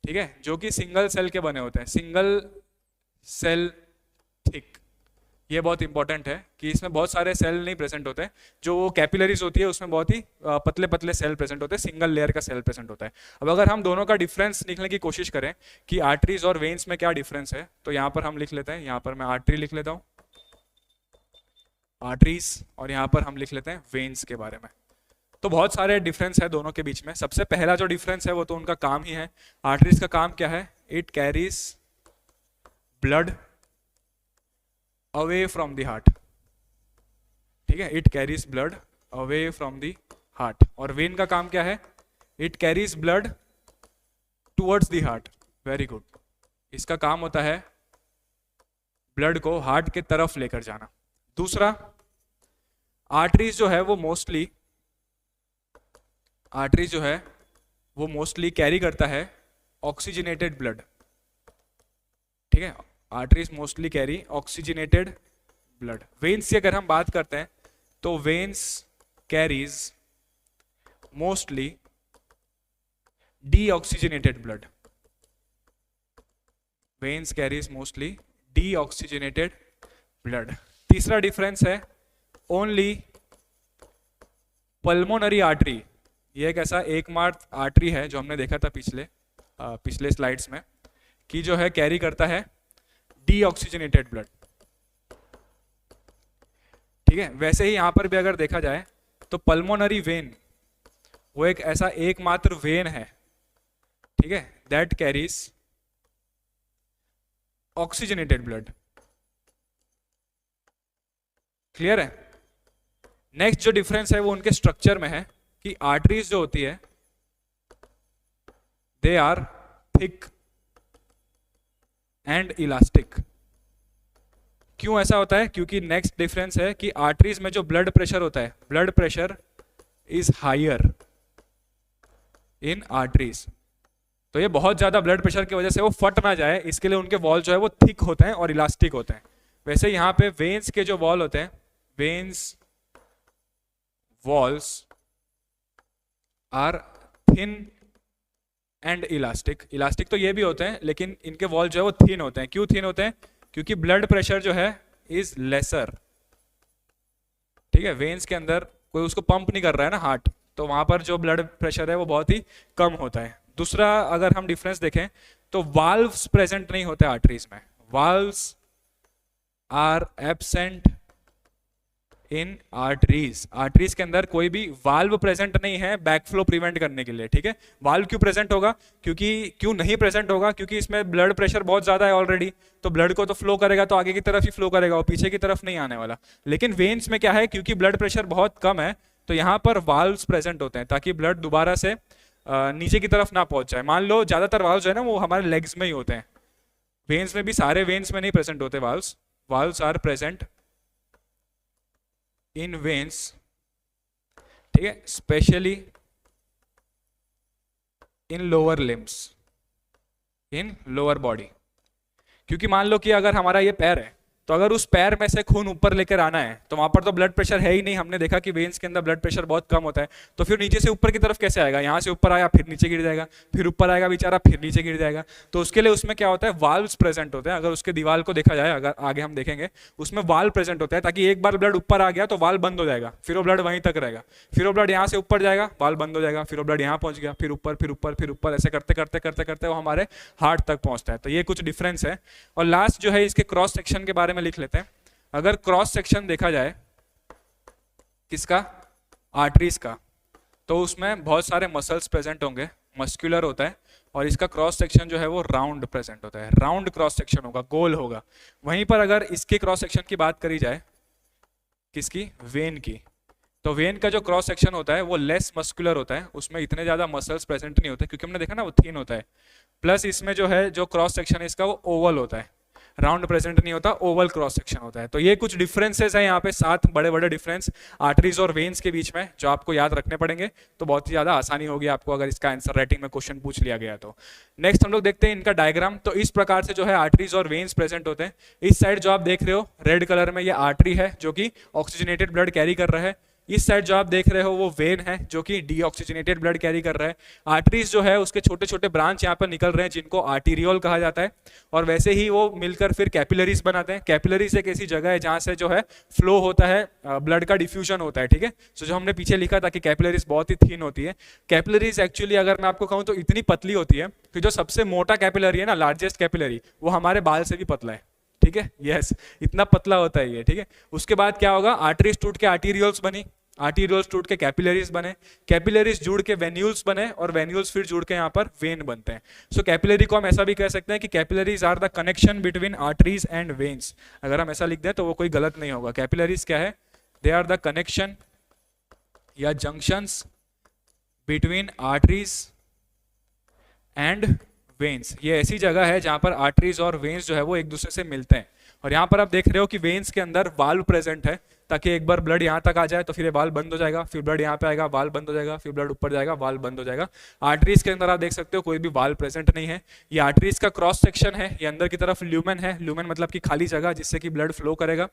Speaker 1: ठीक है, जो कि सिंगल सेल के बने होते हैं, सिंगल सेल थिक। ये बहुत इंपॉर्टेंट है कि इसमें बहुत सारे सेल नहीं प्रेजेंट होते। जो वो कैपिलरीज होती है उसमें बहुत ही पतले पतले सेल प्रेजेंट होते हैं, सिंगल लेयर का सेल प्रेजेंट होता है। अब अगर हम दोनों का डिफरेंस लिखने की कोशिश करें कि आर्टरीज और वेन्स में क्या डिफरेंस है, तो यहाँ पर हम लिख लेते हैं, यहाँ पर मैं आर्टरी लिख लेता हूँ, आर्टरीज, और यहाँ पर हम लिख लेते हैं वेन्स के बारे में। तो बहुत सारे डिफरेंस है दोनों के बीच में। सबसे पहला जो डिफरेंस है वो तो उनका काम ही है। आर्टरीज का काम क्या है? It carries blood away from the heart. ठीक है, it carries blood away from the heart. और वेन का काम क्या है? It carries blood towards the heart. Very good. इसका काम होता है ब्लड को हार्ट के तरफ लेकर जाना। दूसरा, आर्टरीज जो है वो मोस्टली कैरी करता है ऑक्सीजनेटेड ब्लड। ठीक है, arteries mostly carry oxygenated blood. Veins की अगर हम बात करते हैं तो veins carries mostly deoxygenated blood. Veins carries mostly deoxygenated blood. तीसरा डिफरेंस है ओनली पल्मोनरी आर्टरी। ये एक ऐसा एकमात्र आर्टरी है जो हमने देखा था पिछले स्लाइड्स में, कि जो है कैरी करता है डीऑक्सीजनेटेड ब्लड। ठीक है, वैसे ही यहां पर भी अगर देखा जाए तो पल्मोनरी वेन वो एक ऐसा एकमात्र वेन है, ठीक है, that carries oxygenated blood. Clear है? नेक्स्ट जो डिफरेंस है वो उनके स्ट्रक्चर में है, कि आर्टरीज जो होती है they are thick and elastic. क्यों ऐसा होता है? क्योंकि नेक्स्ट डिफरेंस है कि आर्टरीज में जो ब्लड प्रेशर होता है, blood pressure is higher in arteries. तो ये बहुत ज्यादा ब्लड प्रेशर की वजह से वो फट ना जाए, इसके लिए उनके वॉल जो है वो थिक होते हैं और इलास्टिक होते हैं। वैसे यहाँ पे वेन्स के जो वॉल होते हैं, veins walls are thin and elastic. Elastic तो ये भी होते हैं, लेकिन इनके वॉल जो है वो थिन होते हैं। क्यों थिन होते हैं? क्योंकि ब्लड प्रेशर जो है इज लेसर। ठीक है, वेन्स के अंदर कोई उसको पंप नहीं कर रहा है ना हार्ट, तो वहां पर जो ब्लड प्रेशर है वो बहुत ही कम होता है। दूसरा अगर हम डिफरेंस देखें तो वाल्व्स प्रेजेंट नहीं होते आर्टरीज में। Valves are absent in arteries. Arteries के अंदर कोई भी वाल्व प्रेजेंट नहीं है बैकफ्लो प्रिवेंट करने के लिए। ठीक है, वाल्व क्यों प्रेजेंट होगा? क्यों नहीं प्रेजेंट होगा? क्योंकि इसमें ब्लड प्रेशर बहुत ज्यादा है ऑलरेडी, तो ब्लड को तो फ्लो करेगा तो आगे की तरफ ही फ्लो करेगा और पीछे की तरफ नहीं आने वाला। लेकिन वेन्स में क्या है, क्योंकि ब्लड प्रेशर बहुत कम है तो यहाँ पर वाल्व्स प्रेजेंट होते हैं ताकि ब्लड दोबारा से नीचे की तरफ ना पहुंच जाए। मान लो ज्यादातर वाल्व्स जो है ना वो हमारे लेग्स में ही होते हैं, वेन्स में भी सारे वेन्स में नहीं प्रेजेंट होते valves. Valves are present in veins, ठीक है, specially in lower limbs, in lower body. क्योंकि मान लो कि अगर हमारा ये पैर है, तो अगर उस पैर में से खून ऊपर लेकर आना है तो वहां पर तो ब्लड प्रेशर है ही नहीं, हमने देखा कि वेन्स के अंदर ब्लड प्रेशर बहुत कम होता है, तो फिर नीचे से ऊपर की तरफ कैसे आएगा? यहाँ से ऊपर आया फिर नीचे गिर जाएगा, फिर ऊपर आएगा बेचारा फिर नीचे गिर जाएगा। तो उसके लिए उसमें क्या होता है, वाल्व्स प्रेजेंट होते हैं। अगर उसके दीवार को देखा जाए, अगर आगे हम देखेंगे, उसमें वाल्व प्रेजेंट होता है, ताकि एक बार ब्लड ऊपर आ गया तो वाल्व बंद हो जाएगा, फिर वो ब्लड वहीं तक रहेगा, फिर वो ब्लड यहाँ से ऊपर जाएगा, वाल्व बंद हो जाएगा, फिर वो ब्लड यहाँ पहुंच गया, फिर ऊपर फिर ऊपर फिर ऊपर, ऐसे करते करते करते करते वो हमारे हार्ट तक पहुंचता है। तो ये कुछ डिफरेंस है। और लास्ट जो है इसके क्रॉस सेक्शन के बारे में लिख लेते हैं। अगर क्रॉस सेक्शन देखा जाए किसका, आर्टरीज का, तो उसमें बहुत सारे मसल्स प्रेजेंट होंगे, मस्कुलर होता है, और इसका क्रॉस सेक्शन जो है वो राउंड प्रेजेंट होता है, राउंड क्रॉस सेक्शन होगा, गोल होगा। वहीं पर अगर इसके क्रॉस सेक्शन की बात करी जाए, किसकी, वेन की, तो वेन का जो क्रॉस सेक्शन होता है वो लेस मस्कुलर होता है, उसमें इतने ज्यादा मसल्स प्रेजेंट नहीं होते, क्योंकि हमने देखा ना वो थिन होता है। प्लस इसमें जो है जो क्रॉस सेक्शन है इसका वो ओवल होता है, राउंड प्रेजेंट नहीं होता, ओवल क्रॉस सेक्शन होता है। तो ये कुछ डिफरेंसेस है यहाँ पे, 7 बड़े बड़े डिफरेंस आर्टरीज और वेन्स के बीच में, जो आपको याद रखने पड़ेंगे, तो बहुत ही ज्यादा आसानी होगी आपको अगर इसका आंसर राइटिंग में क्वेश्चन पूछ लिया गया तो। नेक्स्ट हम लोग देखते हैं इनका डायग्राम। तो इस प्रकार से जो है आर्टरीज और वेन्स प्रेजेंट होते हैं। इस साइड जो आप देख रहे हो रेड कलर में, ये आर्टरी है जो कि ऑक्सीजनेटेड ब्लड कैरी कर रहा है। इस साइड जो आप देख रहे हो वो वेन है जो कि डीऑक्सीजनेटेड ब्लड कैरी कर रहा है। आर्टरीज जो है उसके छोटे छोटे ब्रांच यहाँ पर निकल रहे हैं जिनको आर्टीरियोल कहा जाता है, और वैसे ही वो मिलकर फिर कैपिलरीज बनाते हैं। कैपिलरीज एक ऐसी जगह है जहाँ से जो है फ्लो होता है, ब्लड का डिफ्यूजन होता है, ठीक है। सो जो हमने पीछे लिखा था कि कैपिलरीज बहुत ही थिन होती है, कैपिलरीज एक्चुअली अगर मैं आपको कहूँ तो इतनी पतली होती है कि जो सबसे मोटा कैपिलरी है ना, लार्जेस्ट कैपिलरी, वो हमारे बाल से भी पतला है, ठीक है। यस, इतना पतला होता है ये, ठीक है। उसके बाद क्या होगा, आर्टरीज टूट के आर्टीरियोल्स बनी, आर्टीरियोल्स टूट के कैपिलरीज बने, कैपिलरीज जुड़ के वेन्यूल्स बने, और वेन्यूल्स फिर जुड़ के यहाँ पर वेन बनते हैं। सो कैपिलरी को हम ऐसा भी कह सकते हैं कि capillaries are the connection between arteries and veins. अगर हम ऐसा लिख दें तो वो कोई गलत नहीं होगा। कैपिलरीज क्या है, दे आर द कनेक्शन या junctions between arteries and veins. ये ऐसी जगह है जहां पर आर्टरीज और वेन्स जो है वो एक दूसरे से मिलते हैं। और यहाँ पर आप देख रहे हो कि वेन्स के अंदर वाल्व प्रेजेंट है, ताकि एक बार ब्लड यहाँ तक आ जाए तो फिर ये वाल्व बंद हो जाएगा, फिर ब्लड यहाँ पे आएगा, वाल्व बंद हो जाएगा, फिर ब्लड ऊपर जाएगा, वाल्व बंद हो जाएगा। आर्टरीज के अंदर आप देख सकते हो कोई भी वाल्व प्रेजेंट नहीं है। ये आर्टरीज का क्रॉस सेक्शन है, ये अंदर की तरफ ल्यूमेन है, ल्यूमेन मतलब कि खाली जगह जिससे कि ब्लड फ्लो करेगा।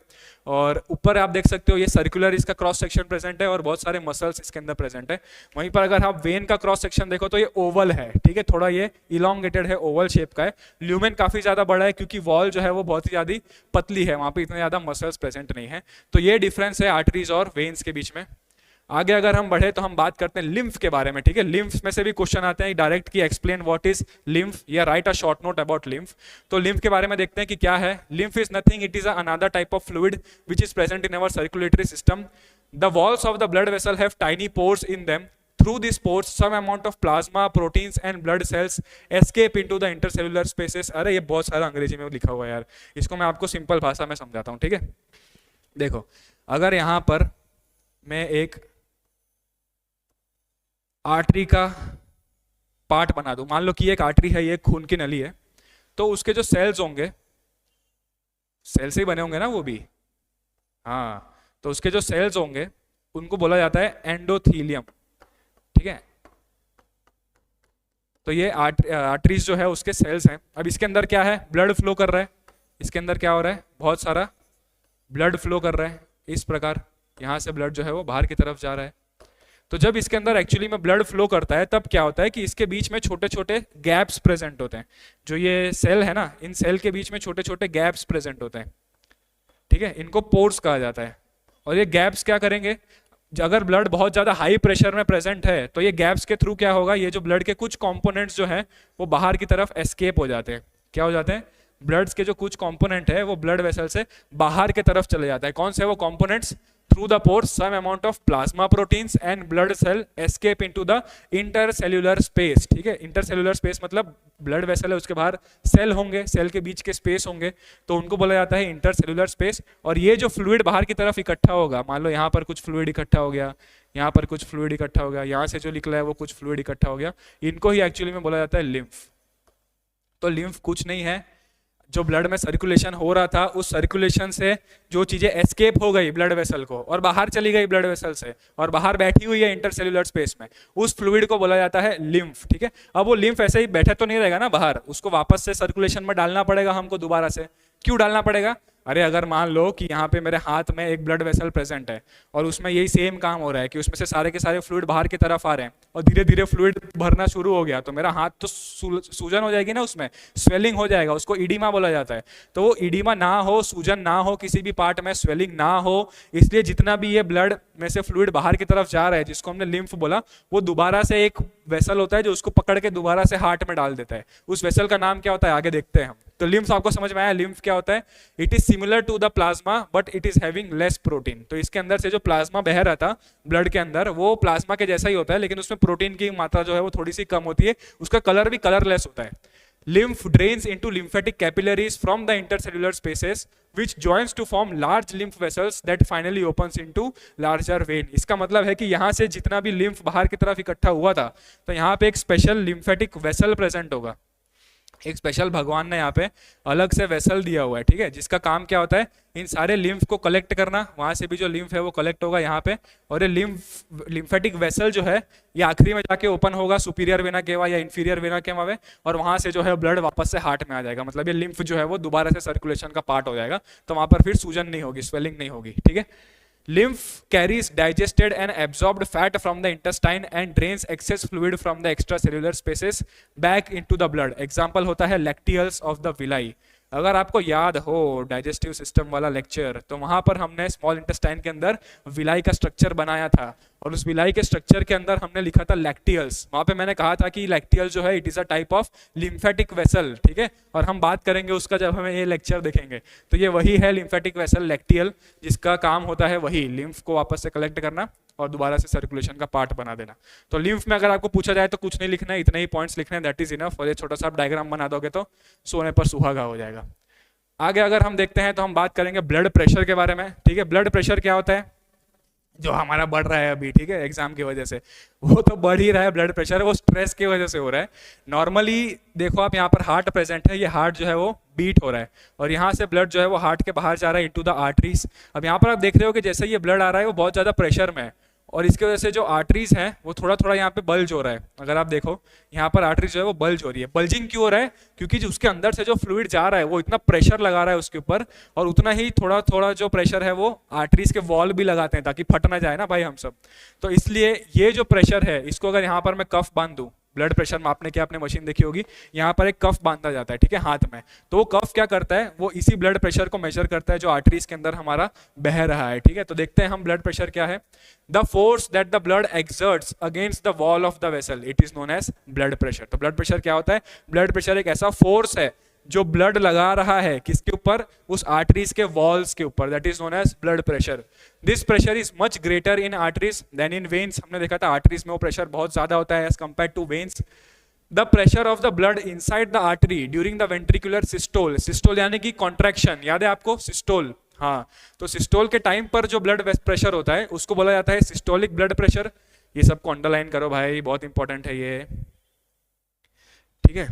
Speaker 1: और ऊपर आप देख सकते हो ये सर्कुलर इसका क्रॉस सेक्शन प्रेजेंट है, और बहुत सारे मसल्स इसके अंदर प्रेजेंट है। वहीं पर अगर आप वेन का क्रॉस सेक्शन देखो तो ये ओवल है, ठीक है, थोड़ा ये इलोंगेटेड है, ओवल शेप का है। ल्यूमेन काफी ज्यादा बड़ा है क्योंकि वॉल जो है वो बहुत ही ज्यादा पतली है, वहां पे इतने ज्यादा मसल्स प्रेजेंट नहीं है। तो ये डिफरेंस है आर्टरीज और वेन्स के बीच में। आगे अगर हम बढ़े तो हम बात करते हैं लिम्फ के बारे में, ठीक है। लिम्फ में से भी क्वेश्चन आते हैं डायरेक्ट की एक्सप्लेन व्हाट इज लिम्फ या write a short note about lymph. तो लिम्फ के बारे में देखते हैं कि क्या है। Lymph is nothing, it is another type of fluid which is present in our circulatory system. The walls of the blood vessel have tiny pores in them. Through these pores, some amount of plasma, proteins and blood cells escape into the intercellular spaces. अरे ये बहुत सारा अंग्रेजी में लिखा हुआ है यार, इसको मैं आपको सिंपल भाषा में समझाता हूँ, ठीक है। देखो, अगर यहाँ पर मैं एक आर्टरी का पार्ट बना दूं, मान लो कि एक आर्टरी है, ये खून की नली है, तो उसके जो सेल्स होंगे, सेल से ही बने होंगे ना वो भी, हाँ, तो उसके जो सेल्स होंगे उनको बोला जाता है एंडोथीलियम, ठीक है। तो ये आर्टरीज जो है उसके सेल्स हैं। अब इसके अंदर क्या है, ब्लड फ्लो कर रहा है, इसके अंदर क्या हो रहा है, बहुत सारा ब्लड फ्लो कर रहा है, इस प्रकार यहाँ से ब्लड जो है वो बाहर की तरफ जा रहा है। तो जब इसके अंदर एक्चुअली में ब्लड फ्लो करता है तब क्या होता है कि इसके बीच में छोटे छोटे गैप्स प्रेजेंट होते हैं। जो ये सेल है ना, इन सेल के बीच में छोटे छोटे गैप्स प्रेजेंट होते हैं, ठीक है, इनको पोर्स कहा जाता है। और ये गैप्स क्या करेंगे, अगर ब्लड बहुत ज्यादा हाई प्रेशर में प्रेजेंट है तो ये गैप्स के थ्रू क्या होगा, ये जो ब्लड के कुछ कंपोनेंट्स जो है वो बाहर की तरफ एस्केप हो जाते हैं। क्या हो जाते हैं, ब्लड्स के जो कुछ कंपोनेंट है वो ब्लड वेसल से बाहर की तरफ चले जाता है। कौन से वो components, through the pores some amount of plasma proteins and blood cell escape into the intercellular space, ठीक है। इंटरसेल्युलर स्पेस मतलब ब्लड वेसल है, उसके बाहर सेल होंगे, सेल के बीच के स्पेस होंगे, तो उनको बोला जाता है इंटरसेल्युलर स्पेस। और ये जो फ्लूइड बाहर की तरफ इकट्ठा होगा, मान लो यहाँ पर कुछ फ्लूइड इकट्ठा हो गया, यहाँ पर कुछ फ्लूइड इकट्ठा हो गया, यहाँ से जो निकला है वो कुछ फ्लूइड इकट्ठा हो गया, इनको ही एक्चुअली में बोला जाता है लिम्फ। तो लिम्फ कुछ नहीं है, जो ब्लड में सर्कुलेशन हो रहा था उस सर्कुलेशन से जो चीजें एस्केप हो गई ब्लड वेसल को और बाहर चली गई ब्लड वेसल से और बाहर बैठी हुई है इंटरसेल्युलर स्पेस में, उस फ्लूइड को बोला जाता है लिम्फ। ठीक है, अब वो लिम्फ ऐसे ही बैठे तो नहीं रहेगा ना बाहर, उसको वापस से सर्कुलेशन में डालना पड़ेगा हमको दोबारा से। क्यों डालना पड़ेगा? अरे अगर मान लो कि यहाँ पे मेरे हाथ में एक ब्लड वेसल प्रेजेंट है और उसमें यही सेम काम हो रहा है कि उसमें से सारे के सारे फ्लूइड बाहर की तरफ आ रहे हैं और धीरे धीरे फ्लूइड भरना शुरू हो गया, तो मेरा हाथ तो सूजन हो जाएगी ना, उसमें स्वेलिंग हो जाएगा, उसको इडीमा बोला जाता है। तो वो इडीमा ना हो, सूजन ना हो, किसी भी पार्ट में स्वेलिंग ना हो, इसलिए जितना भी ये ब्लड में से फ्लूइड बाहर की तरफ जा रहा है जिसको हमने लिम्फ बोला, वो दोबारा से एक वेसल होता है जो उसको पकड़ के दोबारा से हार्ट में डाल देता है। उस वेसल का नाम क्या होता है आगे देखते हैं हम। तो लिम्फ आपको समझ में आया, लिम्फ क्या होता है? It is similar to the plasma but it is having less protein. तो इसके अंदर से जो प्लाज्मा बह रहा था ब्लड के अंदर वो प्लाज्मा के जैसा ही होता है, लेकिन उसमें प्रोटीन की मात्रा जो है वो थोड़ी सी कम होती है, उसका कलर भी कलरलेस होता है। lymph drains into lymphatic capillaries from the intercellular spaces which joins to form large lymph vessels that finally opens into larger vein। इसका मतलब है कि यहाँ से जितना भी lymph बाहर की तरफ इकट्ठा हुआ था तो यहाँ पे एक स्पेशल lymphatic vessel प्रेजेंट होगा, एक स्पेशल भगवान ने यहाँ पे अलग से वेसल दिया हुआ है, ठीक है, जिसका काम क्या होता है इन सारे लिम्फ को कलेक्ट करना, वहां से भी जो लिम्फ है वो कलेक्ट होगा यहाँ पे, और ये लिम्फेटिक वेसल जो है ये आखिरी में जाके ओपन होगा सुपीरियर वेना केवा या इंफीरियर वेना केवा में, और वहां से जो है ब्लड वापस से हार्ट में आ जाएगा। मतलब ये लिम्फ जो है वो दोबारा से सर्कुलेशन का पार्ट हो जाएगा, तो वहां पर फिर सूजन नहीं होगी, स्वेलिंग नहीं होगी, ठीक है। Lymph carries digested and absorbed fat from the intestine and drains excess fluid from the extracellular spaces back into the blood। Example होता है lacteals of the villi। अगर आपको याद हो डाइजेस्टिव सिस्टम वाला लेक्चर, तो वहां पर हमने स्मॉल इंटेस्टाइन के अंदर विलाई का स्ट्रक्चर बनाया था, और उस विलाई के स्ट्रक्चर के अंदर हमने लिखा था लैक्टियल्स। वहां पे मैंने कहा था कि लैक्टियल जो है it is a type of lymphatic vessel, ठीक है, और हम बात करेंगे उसका जब हमें ये लेक्चर देखेंगे। तो ये वही है लिम्फेटिक वेसल लैक्टियल, जिसका काम होता है वही लिम्फ को वापस से कलेक्ट करना और दोबारा से सर्कुलेशन का पार्ट बना देना। तो लिम्फ में अगर आपको पूछा जाए तो कुछ नहीं लिखना है, इतने ही पॉइंट्स लिखने हैं, दैट इज इनफ। और ये छोटा सा आप डायग्राम बना दोगे तो सोने पर सुहागा हो जाएगा। आगे अगर हम देखते हैं तो हम बात करेंगे ब्लड प्रेशर के बारे में, ठीक है। ब्लड प्रेशर क्या होता है? जो हमारा बढ़ रहा है अभी, ठीक है, एग्जाम की वजह से, वो तो बढ़ ही रहा है ब्लड प्रेशर, वो स्ट्रेस की वजह से हो रहा है। नॉर्मली देखो आप यहाँ पर हार्ट प्रेजेंट है, ये हार्ट जो है वो बीट हो रहा है और यहाँ से ब्लड जो है वो हार्ट के बाहर जा रहा है इनटू द आर्टरीज। अब यहाँ पर आप देख रहे हो कि जैसे ये ब्लड आ रहा है वो बहुत ज्यादा प्रेशर में है, और इसकी वजह से जो आर्टरीज हैं वो थोड़ा थोड़ा यहाँ पे बल्ज हो रहा है। अगर आप देखो यहाँ पर आर्टरीज जो है वो बल्ज हो रही है। बल्जिंग क्यों हो रहा है? क्योंकि जो उसके अंदर से जो फ्लूइड जा रहा है वो इतना प्रेशर लगा रहा है उसके ऊपर, और उतना ही थोड़ा थोड़ा जो प्रेशर है वो आर्टरीज के वॉल भी लगाते हैं ताकि फट ना जाए ना भाई हम सब। तो इसलिए ये जो प्रेशर है इसको अगर यहाँ पर मैं कफ बांध दूं, ब्लड प्रेशर मापने की आपने मशीन देखी होगी, यहाँ पर एक कफ बांधा जाता है, ठीक है, हाथ में। तो वो कफ क्या करता है, वो इसी ब्लड प्रेशर को मेजर करता है जो आर्टरीज के अंदर हमारा बह रहा है, ठीक है। तो देखते हैं हम ब्लड प्रेशर क्या है। The force that the blood exerts against the wall of the vessel, it is known as blood pressure. तो ब्लड प्रेशर क्या होता है? ब्लड प्रेशर एक ऐसा फोर्स है जो ब्लड लगा रहा है किसके ऊपर? उस आर्टरीज के वॉल्स के ऊपर, that is known as blood pressure. This pressure is much greater in arteries than in veins. हमने देखा था आर्टरीज में वो प्रेशर बहुत ज्यादा होता है as compare to veins. The pressure of the blood inside the artery during the ventricular systole, systole यानी कि कॉन्ट्रैक्शन, याद है आपको सिस्टोल? हाँ, तो सिस्टोल के टाइम पर जो ब्लड प्रेशर होता है उसको बोला जाता है सिस्टोलिक ब्लड प्रेशर। ये सबको अंडरलाइन करो भाई, बहुत इंपॉर्टेंट है ये, ठीक है।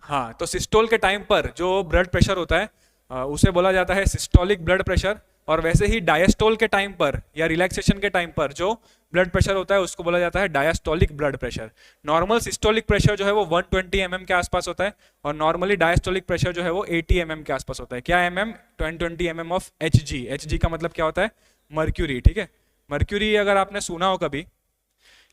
Speaker 1: हाँ, तो सिस्टोल के टाइम पर जो ब्लड प्रेशर होता है उसे बोला जाता है सिस्टोलिक ब्लड प्रेशर, और वैसे ही डायस्टोल के टाइम पर या रिलैक्सेशन के टाइम पर जो ब्लड प्रेशर होता है उसको बोला जाता है diastolic blood pressure. Normal systolic pressure जो है वो 120 mm के आसपास होता है, और नॉर्मली डायस्टोलिक प्रेशर जो है वो 80 mm के आसपास होता है। क्या mm? 20 mm of Hg। Hg का मतलब क्या होता है? मर्क्यूरी, ठीक है। मर्क्यूरी अगर आपने सुना हो कभी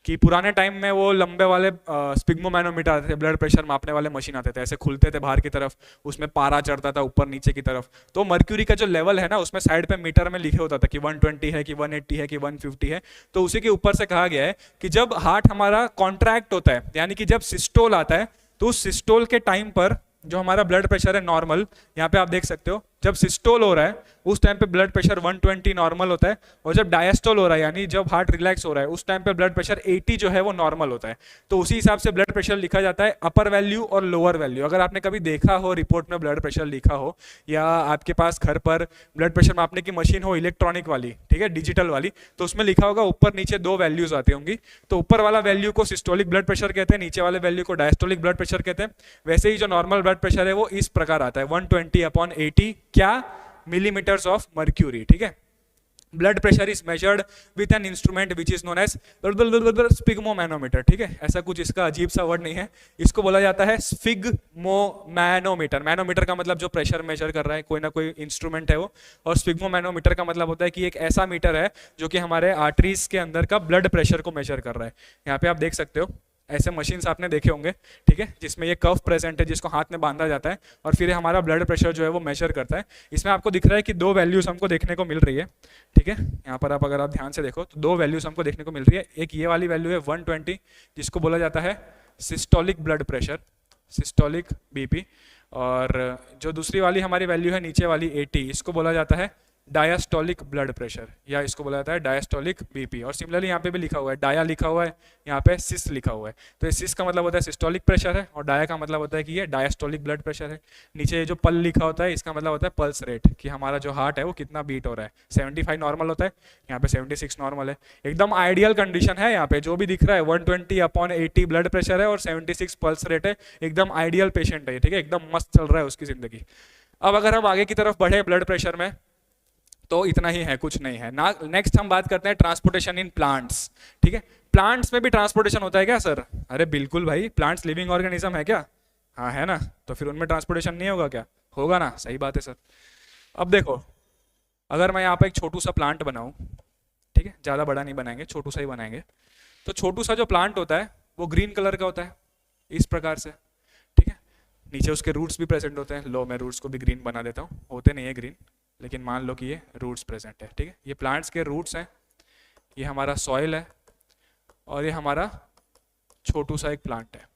Speaker 1: कि पुराने टाइम में वो लंबे वाले स्पिग्मोमैनोमीटर आते थे, ब्लड प्रेशर मापने वाले मशीन आते थे, ऐसे खुलते थे बाहर की तरफ, उसमें पारा चढ़ता था ऊपर नीचे की तरफ। तो मर्क्यूरी का जो लेवल है ना उसमें साइड पे मीटर में लिखे होता था कि 120 है कि 180 है कि 150 है। तो उसी के ऊपर से कहा गया है कि जब हार्ट हमारा कॉन्ट्रैक्ट होता है, यानी कि जब सिस्टोल आता है, तो उस सिस्टोल के टाइम पर जो हमारा ब्लड प्रेशर है नॉर्मल, यहाँ पे आप देख सकते हो जब सिस्टोल हो रहा है उस टाइम पे ब्लड प्रेशर 120 नॉर्मल होता है, और जब डायस्टोल हो रहा है यानी जब हार्ट रिलैक्स हो रहा है उस टाइम पे ब्लड प्रेशर 80 जो है वो नॉर्मल होता है। तो उसी हिसाब से ब्लड प्रेशर लिखा जाता है, अपर वैल्यू और लोअर वैल्यू। अगर आपने कभी देखा हो रिपोर्ट में ब्लड प्रेशर लिखा हो, या आपके पास घर पर ब्लड प्रेशर मापने की मशीन हो इलेक्ट्रॉनिक वाली, ठीक है, डिजिटल वाली, तो उसमें लिखा होगा ऊपर नीचे दो वैल्यूज आती होंगी। तो ऊपर वाला वैल्यू को सिस्टोलिक ब्लड प्रेशर कहते हैं, नीचे वाले वैल्यू को डायस्टोलिक ब्लड प्रेशर कहते हैं। वैसे ही जो नॉर्मल ब्लड प्रेशर है वो इस प्रकार आता है 120/80 क्या मिलीमीटर्स ऑफ मर्क्यूरी, ठीक है। Blood pressure is measured with an instrument which is known as sphygmomanometer, ठीक है। ऐसा कुछ इसका अजीब सा वर्ड नहीं है, इसको बोला जाता है स्पिग्मोमैनोमीटर। मैनोमीटर का मतलब जो प्रेशर मेजर कर रहा है, कोई ना कोई इंस्ट्रूमेंट है वो, और स्पिग्मोमैनोमीटर का मतलब होता है कि एक ऐसा मीटर है जो कि हमारे आर्टरीज के अंदर का ब्लड प्रेशर को मेजर कर रहा है। यहाँ पे आप देख सकते हो ऐसे मशीन्स आपने देखे होंगे, ठीक है, जिसमें ये कर्व प्रेजेंट है जिसको हाथ में बांधा जाता है और फिर हमारा ब्लड प्रेशर जो है वो मेजर करता है। इसमें आपको दिख रहा है कि दो वैल्यूज हमको देखने को मिल रही है, ठीक है। यहाँ पर आप अगर आप ध्यान से देखो तो दो वैल्यूज हमको देखने को मिल रही है। एक ये वाली वैल्यू है 120 जिसको बोला जाता है systolic blood pressure, systolic BP, और जो दूसरी वाली हमारी वैल्यू है नीचे वाली 80, इसको बोला जाता है डायस्टोलिक ब्लड प्रेशर, या इसको बोला जाता है डायस्टोलिक बीपी। और सिमिलरली यहाँ पे भी लिखा हुआ है, डाया लिखा हुआ है, यहाँ पे सिस लिखा हुआ है। तो ये सिस का मतलब होता है सिस्टोलिक प्रेशर है, और डाया का मतलब होता है कि ये डायस्टोलिक ब्लड प्रेशर है। नीचे जो पल लिखा होता है इसका मतलब होता है पल्स रेट, कि हमारा जो हार्ट है वो कितना बीट हो रहा है। 75 नॉर्मल होता है, यहाँ पे 76 नॉर्मल है। एकदम आइडियल कंडीशन है। यहाँ पे जो भी दिख रहा है 120/80 ब्लड प्रेशर है और 76 पल्स रेट है, एकदम आइडियल पेशेंट है, ठीक है, एकदम मस्त चल रहा है उसकी जिंदगी। अब अगर हम आगे की तरफ बढ़े ब्लड प्रेशर में तो इतना ही है, कुछ नहीं है ना। नेक्स्ट हम बात करते हैं ट्रांसपोर्टेशन इन प्लांट्स, ठीक है। प्लांट्स में भी ट्रांसपोर्टेशन होता है क्या सर? अरे बिल्कुल भाई, प्लांट्स लिविंग ऑर्गेनिज्म है क्या? हाँ है ना, तो फिर उनमें ट्रांसपोर्टेशन नहीं होगा क्या? होगा ना, सही बात है सर। अब देखो, अगर मैं यहाँ पे एक छोटू सा प्लांट बनाऊँ, ठीक है, ज़्यादा बड़ा नहीं बनाएंगे, छोटू सा ही बनाएंगे, तो छोटू सा जो प्लांट होता है वो ग्रीन कलर का होता है इस प्रकार से, ठीक है। नीचे उसके रूट्स भी प्रेजेंट होते हैं। लो मैं रूट्स को भी ग्रीन बना देता हूँ, होते नहीं है ग्रीन, लेकिन मान लो कि ये रूट्स प्रेजेंट है, ठीक है। ये प्लांट्स के रूट्स हैं, ये हमारा सॉइल है, और ये हमारा छोटू सा एक प्लांट है,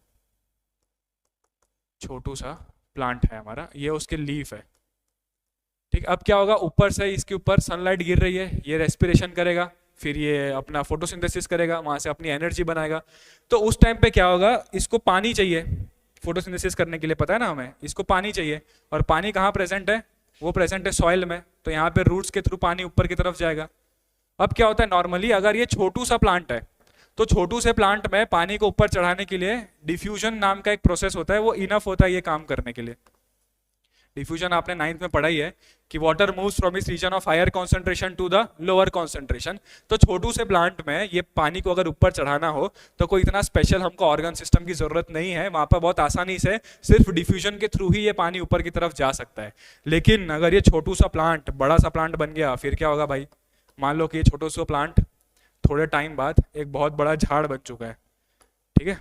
Speaker 1: छोटू सा प्लांट है हमारा, ये उसके लीफ है, ठीक। अब क्या होगा, ऊपर से इसके ऊपर सनलाइट गिर रही है, ये रेस्पिरेशन करेगा, फिर ये अपना फोटोसिंथेसिस करेगा, वहां से अपनी एनर्जी बनाएगा। तो उस टाइम पे क्या होगा, इसको पानी चाहिए फोटोसिंथेसिस करने के लिए, पता है ना हमें, इसको पानी चाहिए। और पानी कहाँ प्रेजेंट है? वो प्रेजेंट है सॉइल में, तो यहाँ पे रूट्स के थ्रू पानी ऊपर की तरफ जाएगा। अब क्या होता है, नॉर्मली अगर ये छोटू सा प्लांट है तो छोटू से प्लांट में पानी को ऊपर चढ़ाने के लिए डिफ्यूजन नाम का एक प्रोसेस होता है, वो इनफ होता है ये काम करने के लिए। डिफ्यूजन आपने 9th में पढ़ा ही है कि वाटर मूव्स फ्रॉम इस region of higher concentration to the lower concentration. तो छोटू से प्लांट में ये पानी को अगर ऊपर चढ़ाना हो तो कोई इतना स्पेशल हमको ऑर्गन सिस्टम की जरूरत नहीं है, वहां पर बहुत आसानी से सिर्फ डिफ्यूजन के थ्रू ही ये पानी ऊपर की तरफ जा सकता है। लेकिन अगर ये छोटू सा प्लांट बड़ा सा प्लांट बन गया, फिर क्या होगा भाई, मान लो कि ये छोटू सा प्लांट थोड़े टाइम बाद एक बहुत बड़ा झाड़ बन चुका है, ठीक है।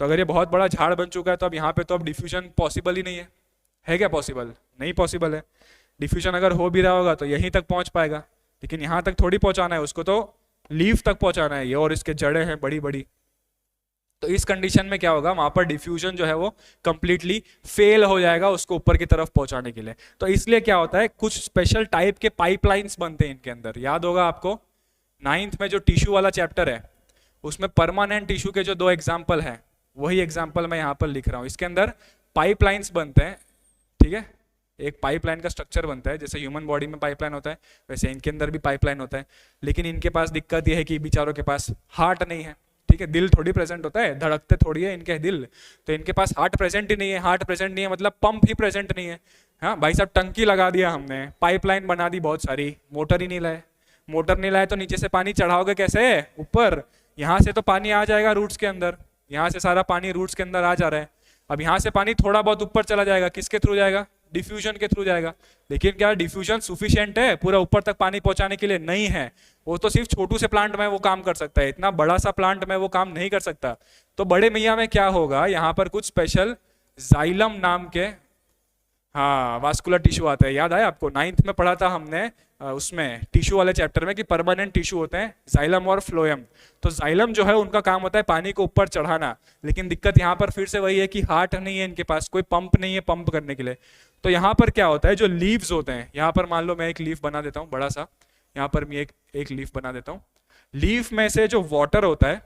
Speaker 1: तो अगर ये बहुत बड़ा झाड़ बन चुका है तो अब यहाँ पे तो अब डिफ्यूजन पॉसिबल ही नहीं है क्या पॉसिबल? नहीं पॉसिबल है। डिफ्यूजन अगर हो भी रहा होगा तो यहीं तक पहुंच पाएगा, लेकिन यहाँ तक थोड़ी पहुंचाना है उसको, तो लीफ तक पहुंचाना है ये, और इसके जड़ें हैं बड़ी बड़ी। तो इस कंडीशन में क्या होगा, वहां पर डिफ्यूजन जो है वो कंप्लीटली फेल हो जाएगा उसको ऊपर की तरफ पहुंचाने के लिए। तो इसलिए क्या होता है, कुछ स्पेशल टाइप के पाइपलाइंस बनते हैं इनके अंदर। याद होगा आपको 9th में जो टिश्यू वाला चैप्टर है उसमें परमानेंट टिश्यू के जो 2 एग्जाम्पल हैं, वही एग्जाम्पल मैं यहाँ पर लिख रहा हूँ। इसके अंदर पाइपलाइंस बनते हैं, ठीक है, एक पाइपलाइन का स्ट्रक्चर बनता है। जैसे ह्यूमन बॉडी में पाइपलाइन होता है वैसे इनके अंदर भी पाइपलाइन होता है। लेकिन इनके पास दिक्कत यह है कि बेचारों के पास हार्ट नहीं है, ठीक है, दिल थोड़ी प्रेजेंट होता है, धड़कते थोड़ी है इनके दिल, तो इनके पास हार्ट प्रेजेंट ही नहीं है। हार्ट प्रेजेंट नहीं है मतलब पंप ही प्रेजेंट नहीं है। हाँ भाई साहब, टंकी लगा दिया हमने, पाइपलाइन बना दी बहुत सारी, मोटर ही नहीं लाए। मोटर नहीं लाए तो नीचे से पानी चढ़ाओगे कैसे ऊपर? यहाँ से तो पानी आ जाएगा रूट्स के अंदर, यहाँ से सारा पानी रूट्स के अंदर आ जा रहा है। अब यहाँ से पानी थोड़ा बहुत ऊपर चला जाएगा, किसके थ्रू जाएगा? डिफ्यूजन के थ्रू जाएगा। लेकिन क्या डिफ्यूजन सुफिशिएंट है पूरा ऊपर तक पानी पहुंचाने के लिए? नहीं है। वो तो सिर्फ छोटू से प्लांट में वो काम कर सकता है, इतना बड़ा सा प्लांट में वो काम नहीं कर सकता। तो बड़े मियाँ में क्या होगा, यहाँ पर कुछ स्पेशल जाइलम नाम के हाँ, वास्कुलर टिश्यू आता है, याद आया आपको, 9th में पढ़ा था हमने उसमें टिश्यू वाले चैप्टर में कि परमानेंट टिश्यू होते हैं जाइलम और फ्लोएम। तो जाइलम जो है उनका काम होता है पानी को ऊपर चढ़ाना, लेकिन दिक्कत यहाँ पर फिर से वही है कि हार्ट नहीं है इनके पास, कोई पंप नहीं है पंप करने के लिए। तो यहाँ पर क्या होता है, जो लीव्स होते हैं, यहाँ पर मान लो मैं एक लीफ बना देता हूँ बड़ा सा, यहाँ पर मैं एक लीफ बना देता हूँ। लीफ में से जो वाटर होता है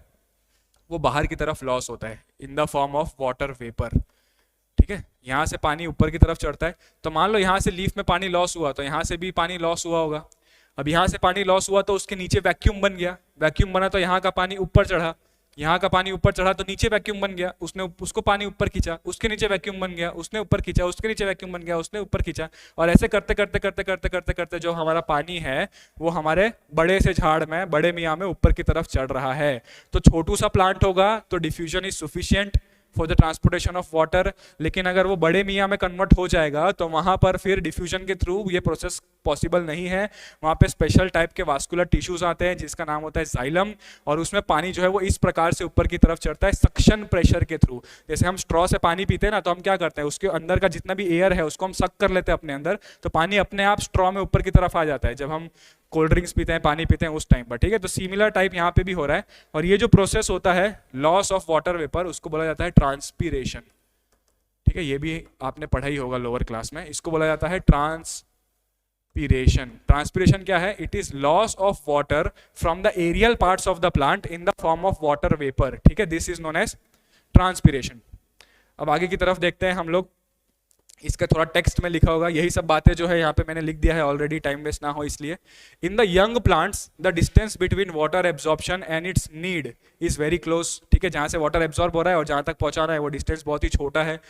Speaker 1: वो बाहर की तरफ लॉस होता है इन the form of water vapour, ठीक है। यहाँ से पानी ऊपर की तरफ चढ़ता है, तो मान लो यहाँ से लीफ में पानी लॉस हुआ तो यहाँ से भी पानी लॉस हुआ होगा। अब यहाँ से पानी लॉस हुआ तो उसके नीचे वैक्यूम बन गया, वैक्यूम बना तो यहाँ का पानी ऊपर चढ़ा, यहाँ का पानी ऊपर चढ़ा तो नीचे वैक्यूम बन गया, उसने उसको पानी ऊपर खींचा, उसके नीचे वैक्यूम बन गया, उसने ऊपर खींचा, उसके नीचे वैक्यूम बन गया, उसने ऊपर खींचा, और ऐसे करते करते करते करते करते करते जो हमारा पानी है वो हमारे बड़े से झाड़ में, बड़े मियाँ में ऊपर की तरफ चढ़ रहा है। तो छोटू सा प्लांट होगा तो diffusion is sufficient for the transportation of water, लेकिन अगर वो बड़े मियाँ में कन्वर्ट हो जाएगा तो वहां पर फिर डिफ्यूजन के थ्रू ये प्रोसेस पॉसिबल नहीं है। वहां पे स्पेशल टाइप के वास्कुलर टिश्यूज आते हैं जिसका नाम होता है जाइलम, और उसमें पानी जो है वो इस प्रकार से ऊपर की तरफ चढ़ता है सक्शन प्रेशर के थ्रू। जैसे हम स्ट्रॉ से पानी पीते हैं ना, तो हम क्या करते हैं, उसके अंदर का जितना भी एयर है उसको हम सक कर लेते हैं अपने अंदर, तो पानी अपने आप स्ट्रॉ में ऊपर की तरफ आ जाता है जब हम कोल्ड ड्रिंक्स पीते हैं, पानी पीते हैं उस टाइम पर, ठीक है। तो सिमिलर टाइप यहाँ पे भी हो रहा है, और ये जो प्रोसेस होता है लॉस ऑफ वाटर वेपर उसको बोला जाता है ट्रांसपीरेशन, ठीक है। ये भी आपने पढ़ा ही होगा लोअर क्लास में, इसको बोला जाता है ट्रांसपीरेशन। ट्रांसपीरेशन क्या है, it is loss of water from the aerial parts of the plant in the form of water vapour, ठीक है। This is known as transpiration. अब आगे की तरफ देखते हैं हम लोग, इसका थोड़ा टेक्स्ट में लिखा होगा, यही सब बातें जो है यहाँ पे मैंने लिख दिया है ऑलरेडी, टाइम वेस्ट ना हो इसलिए। In the young plants the distance between water absorption and it's need is very close, ठीक है। जहाँ से वाटर एब्जॉर्ब हो रहा है और जहाँ तक पहुँचाना है वो डिस्टेंस बहुत ही छोटा है।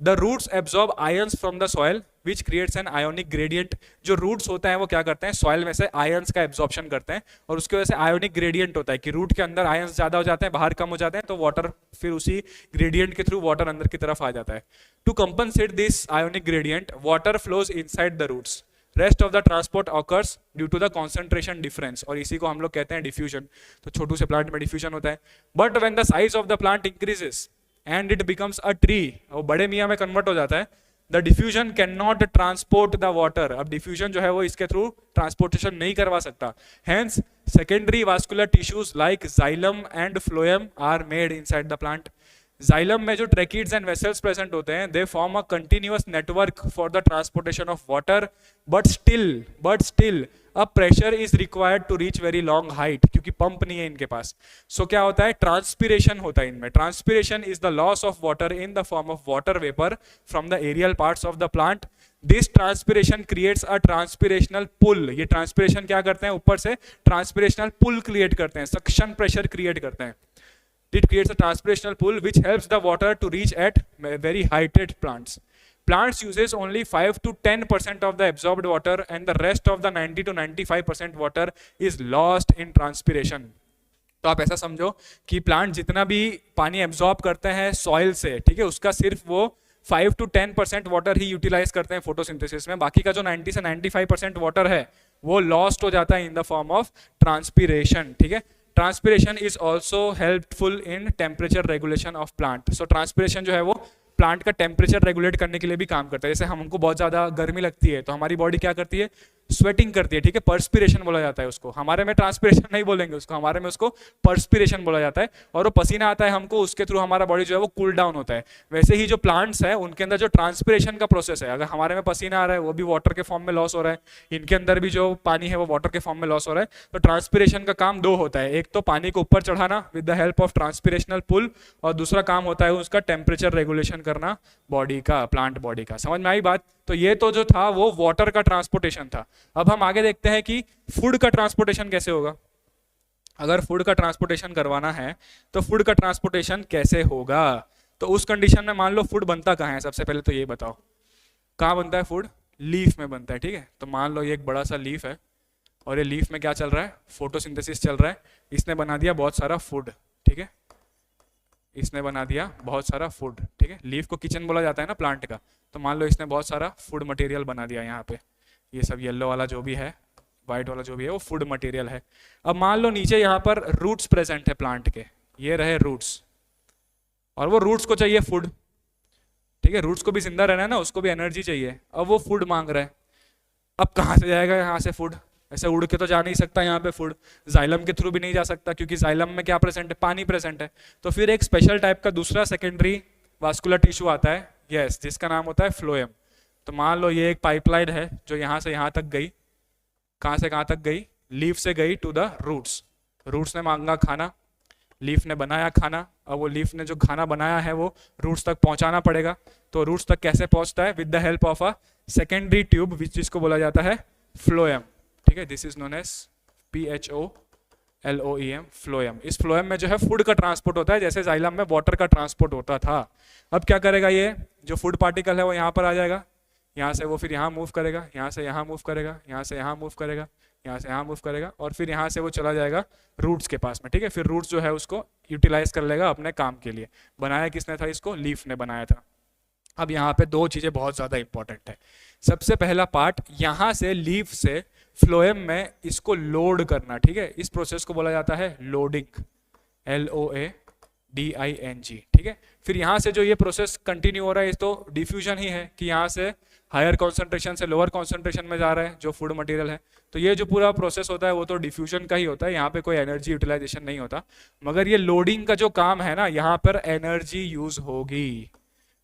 Speaker 1: The roots absorb ions from the soil which creates an ionic gradient. जो रूट्स होता है वो क्या करते हैं, सॉइल में से आयंस का एब्जॉर्प्शन करते हैं, और उसकी वजह से आयोनिक ग्रेडियंट होता है कि रूट के अंदर आयंस ज्यादा हो जाते हैं, बाहर कम हो जाते हैं, तो वाटर फिर उसी ग्रेडियंट के थ्रू वाटर अंदर की तरफ आ जाता है। To compensate this ionic gradient water flows inside the roots, rest of the transport occurs due to the concentration difference, और इसी को हम लोग कहते हैं डिफ्यूजन। तो छोटू से प्लांट में डिफ्यूजन होता है। But when the size of the plant increases and it becomes a tree, वो बड़े मियाँ में कन्वर्ट हो जाता है, the diffusion can not transport the water. अब डिफ्यूजन जो है वो इसके थ्रू ट्रांसपोर्टेशन नहीं करवा सकता। Hence secondary vascular tissues like xylem and phloem are made inside the plant. Xylem में जो ट्रैकिड्स एंड वेसल्स प्रेजेंट होते हैं, they form a continuous network for the transportation of water, but still a pressure is required to reach very long height, क्योंकि पंप नहीं है इनके पास। सो क्या होता है, ट्रांसपीरेशन होता है इनमें। Transpiration is the loss of water in the form of water vapour from the aerial parts of the plant. This transpiration creates a transpirational pull. ये ट्रांसपीरेशन क्या करते हैं, ऊपर से ट्रांसपीरेशनल पुल क्रिएट करते हैं, सक्शन प्रेशर क्रिएट करते हैं। It creates a transpirational pull which helps the water to reach at very heighted plants. Plants uses only 5 to 10% of the absorbed water, and the rest of the 90 to 95% water is lost in transpiration. तो आप ऐसा समझो कि प्लांट जितना भी पानी एब्जॉर्ब करते हैं सॉइल से, ठीक है, उसका सिर्फ वो 5 to 10% वाटर ही यूटिलाइज करते हैं फोटोसिंथेसिस में। बाकी का जो 90 से 95% वाटर है वो लॉस्ट हो जाता है इन द फॉर्म ऑफ ट्रांसपीरेशन, ठीक है। Transpiration is also helpful in temperature regulation of plant. So transpiration जो है वो प्लांट का टेम्परेचर रेगुलेट करने के लिए भी काम करता है। जैसे हमको बहुत ज्यादा गर्मी लगती है तो हमारी बॉडी क्या करती है, स्वेटिंग करती है, ठीक है, पर्सपिरेशन बोला जाता है उसको। हमारे में ट्रांसपिरेशन नहीं बोलेंगे उसको, हमारे में उसको पर्सपिरेशन बोला जाता है। और वो पसीना आता है हमको, उसके थ्रू हमारा बॉडी जो है वो कूल डाउन होता है। वैसे ही जो प्लांट्स है उनके अंदर जो ट्रांसपिरेशन का प्रोसेस है, अगर हमारे में पसीना आ रहा है वो भी वाटर के फॉर्म में लॉस हो रहा है, इनके अंदर भी जो पानी है वो वाटर के फॉर्म में लॉस हो रहा है। तो ट्रांसपिरेशन का काम दो होता है, एक तो पानी को ऊपर चढ़ाना विद द हेल्प ऑफ ट्रांसपिरेशनल पुल, और दूसरा काम होता है उसका टेम्परेचर रेगुलेशन करना बॉडी का, प्लांट बॉडी का। समझ में आई बात? तो ये तो जो था वो वाटर का ट्रांसपोर्टेशन था। अब हम आगे देखते हैं कि फूड का ट्रांसपोर्टेशन कैसे होगा। अगर फूड का ट्रांसपोर्टेशन करवाना है तो फूड का ट्रांसपोर्टेशन कैसे होगा, तो उस कंडीशन में मान लो फूड बनता कहाँ है, सबसे पहले तो ये बताओ कहाँ बनता है फूड? लीफ में बनता है, ठीक है। तो मान लो ये एक बड़ा सा लीफ है और ये लीफ में क्या चल रहा है, फोटोसिंथेसिस चल रहा है। इसने बना दिया बहुत सारा फूड, ठीक है, इसने बना दिया बहुत सारा फूड, ठीक है। लीफ को किचन बोला जाता है ना प्लांट का, तो मान लो इसने बहुत सारा फूड मटेरियल बना दिया। यहाँ पे ये सब येलो वाला जो भी है, व्हाइट वाला जो भी है, वो फूड मटेरियल है। अब मान लो नीचे यहाँ पर रूट्स प्रेजेंट है प्लांट के, ये रहे रूट्स, और वो रूट्स को चाहिए फूड। ठीक है, रूट्स को भी जिंदा रहना है ना, उसको भी एनर्जी चाहिए। अब वो फूड मांग रहा है, अब कहाँ से जाएगा यहाँ से फूड? ऐसे उड़ के तो जा नहीं सकता यहाँ पे फूड, जाइलम के थ्रू भी नहीं जा सकता क्योंकि जाइलम में क्या प्रेजेंट है? पानी प्रेजेंट है। तो फिर एक स्पेशल टाइप का दूसरा सेकेंडरी वास्कुलर टिश्यू आता है, यस, जिसका नाम होता है फ्लोएम। तो मान लो ये एक पाइपलाइन है जो यहाँ से यहाँ तक गई, कहाँ से कहाँ तक गई? लीफ से गई टू द रूट्स। रूट्स ने मांगा खाना, लीफ ने बनाया खाना, अब वो लीफ ने जो खाना बनाया है वो रूट्स तक पहुंचाना पड़ेगा। तो रूट्स तक कैसे पहुंचता है? With the help of a secondary tube which जिसको बोला जाता है फ्लोएम। ठीक है, this is known as PHOLOEM, phloem. इस फ्लोएम में जो है फूड का ट्रांसपोर्ट होता है, जैसे जाइलम में वाटर का ट्रांसपोर्ट होता था। अब क्या करेगा? ये जो फूड पार्टिकल है वो यहाँ पर आ जाएगा, यहाँ से वो फिर यहाँ मूव करेगा, यहाँ से यहाँ मूव करेगा, यहाँ से यहाँ मूव करेगा, यहाँ से यहाँ मूव करेगा, और फिर यहाँ से वो चला जाएगा रूट्स के पास में। ठीक है, फिर रूट्स जो है उसको यूटिलाइज कर लेगा अपने काम के लिए। बनाया किसने था इसको? लीफ ने बनाया था। अब यहाँ पे दो चीजें बहुत ज्यादा इंपॉर्टेंट है। सबसे पहला पार्ट, यहाँ से लीफ से फ्लोएम में इसको लोड करना। ठीक है, इस प्रोसेस को बोला जाता है लोडिंग, LOADING। ठीक है, फिर यहाँ से जो ये प्रोसेस कंटिन्यू हो रहा है तो डिफ्यूजन ही है कि यहाँ से हायर कॉन्सेंट्रेशन से लोअर कॉन्सेंट्रेशन में जा रहा है जो फूड मटेरियल है। तो ये जो पूरा प्रोसेस होता है वो तो डिफ्यूजन का ही होता है, यहाँ पे कोई एनर्जी यूटिलाइजेशन नहीं होता। मगर ये लोडिंग का जो काम है ना, यहाँ पर एनर्जी यूज होगी।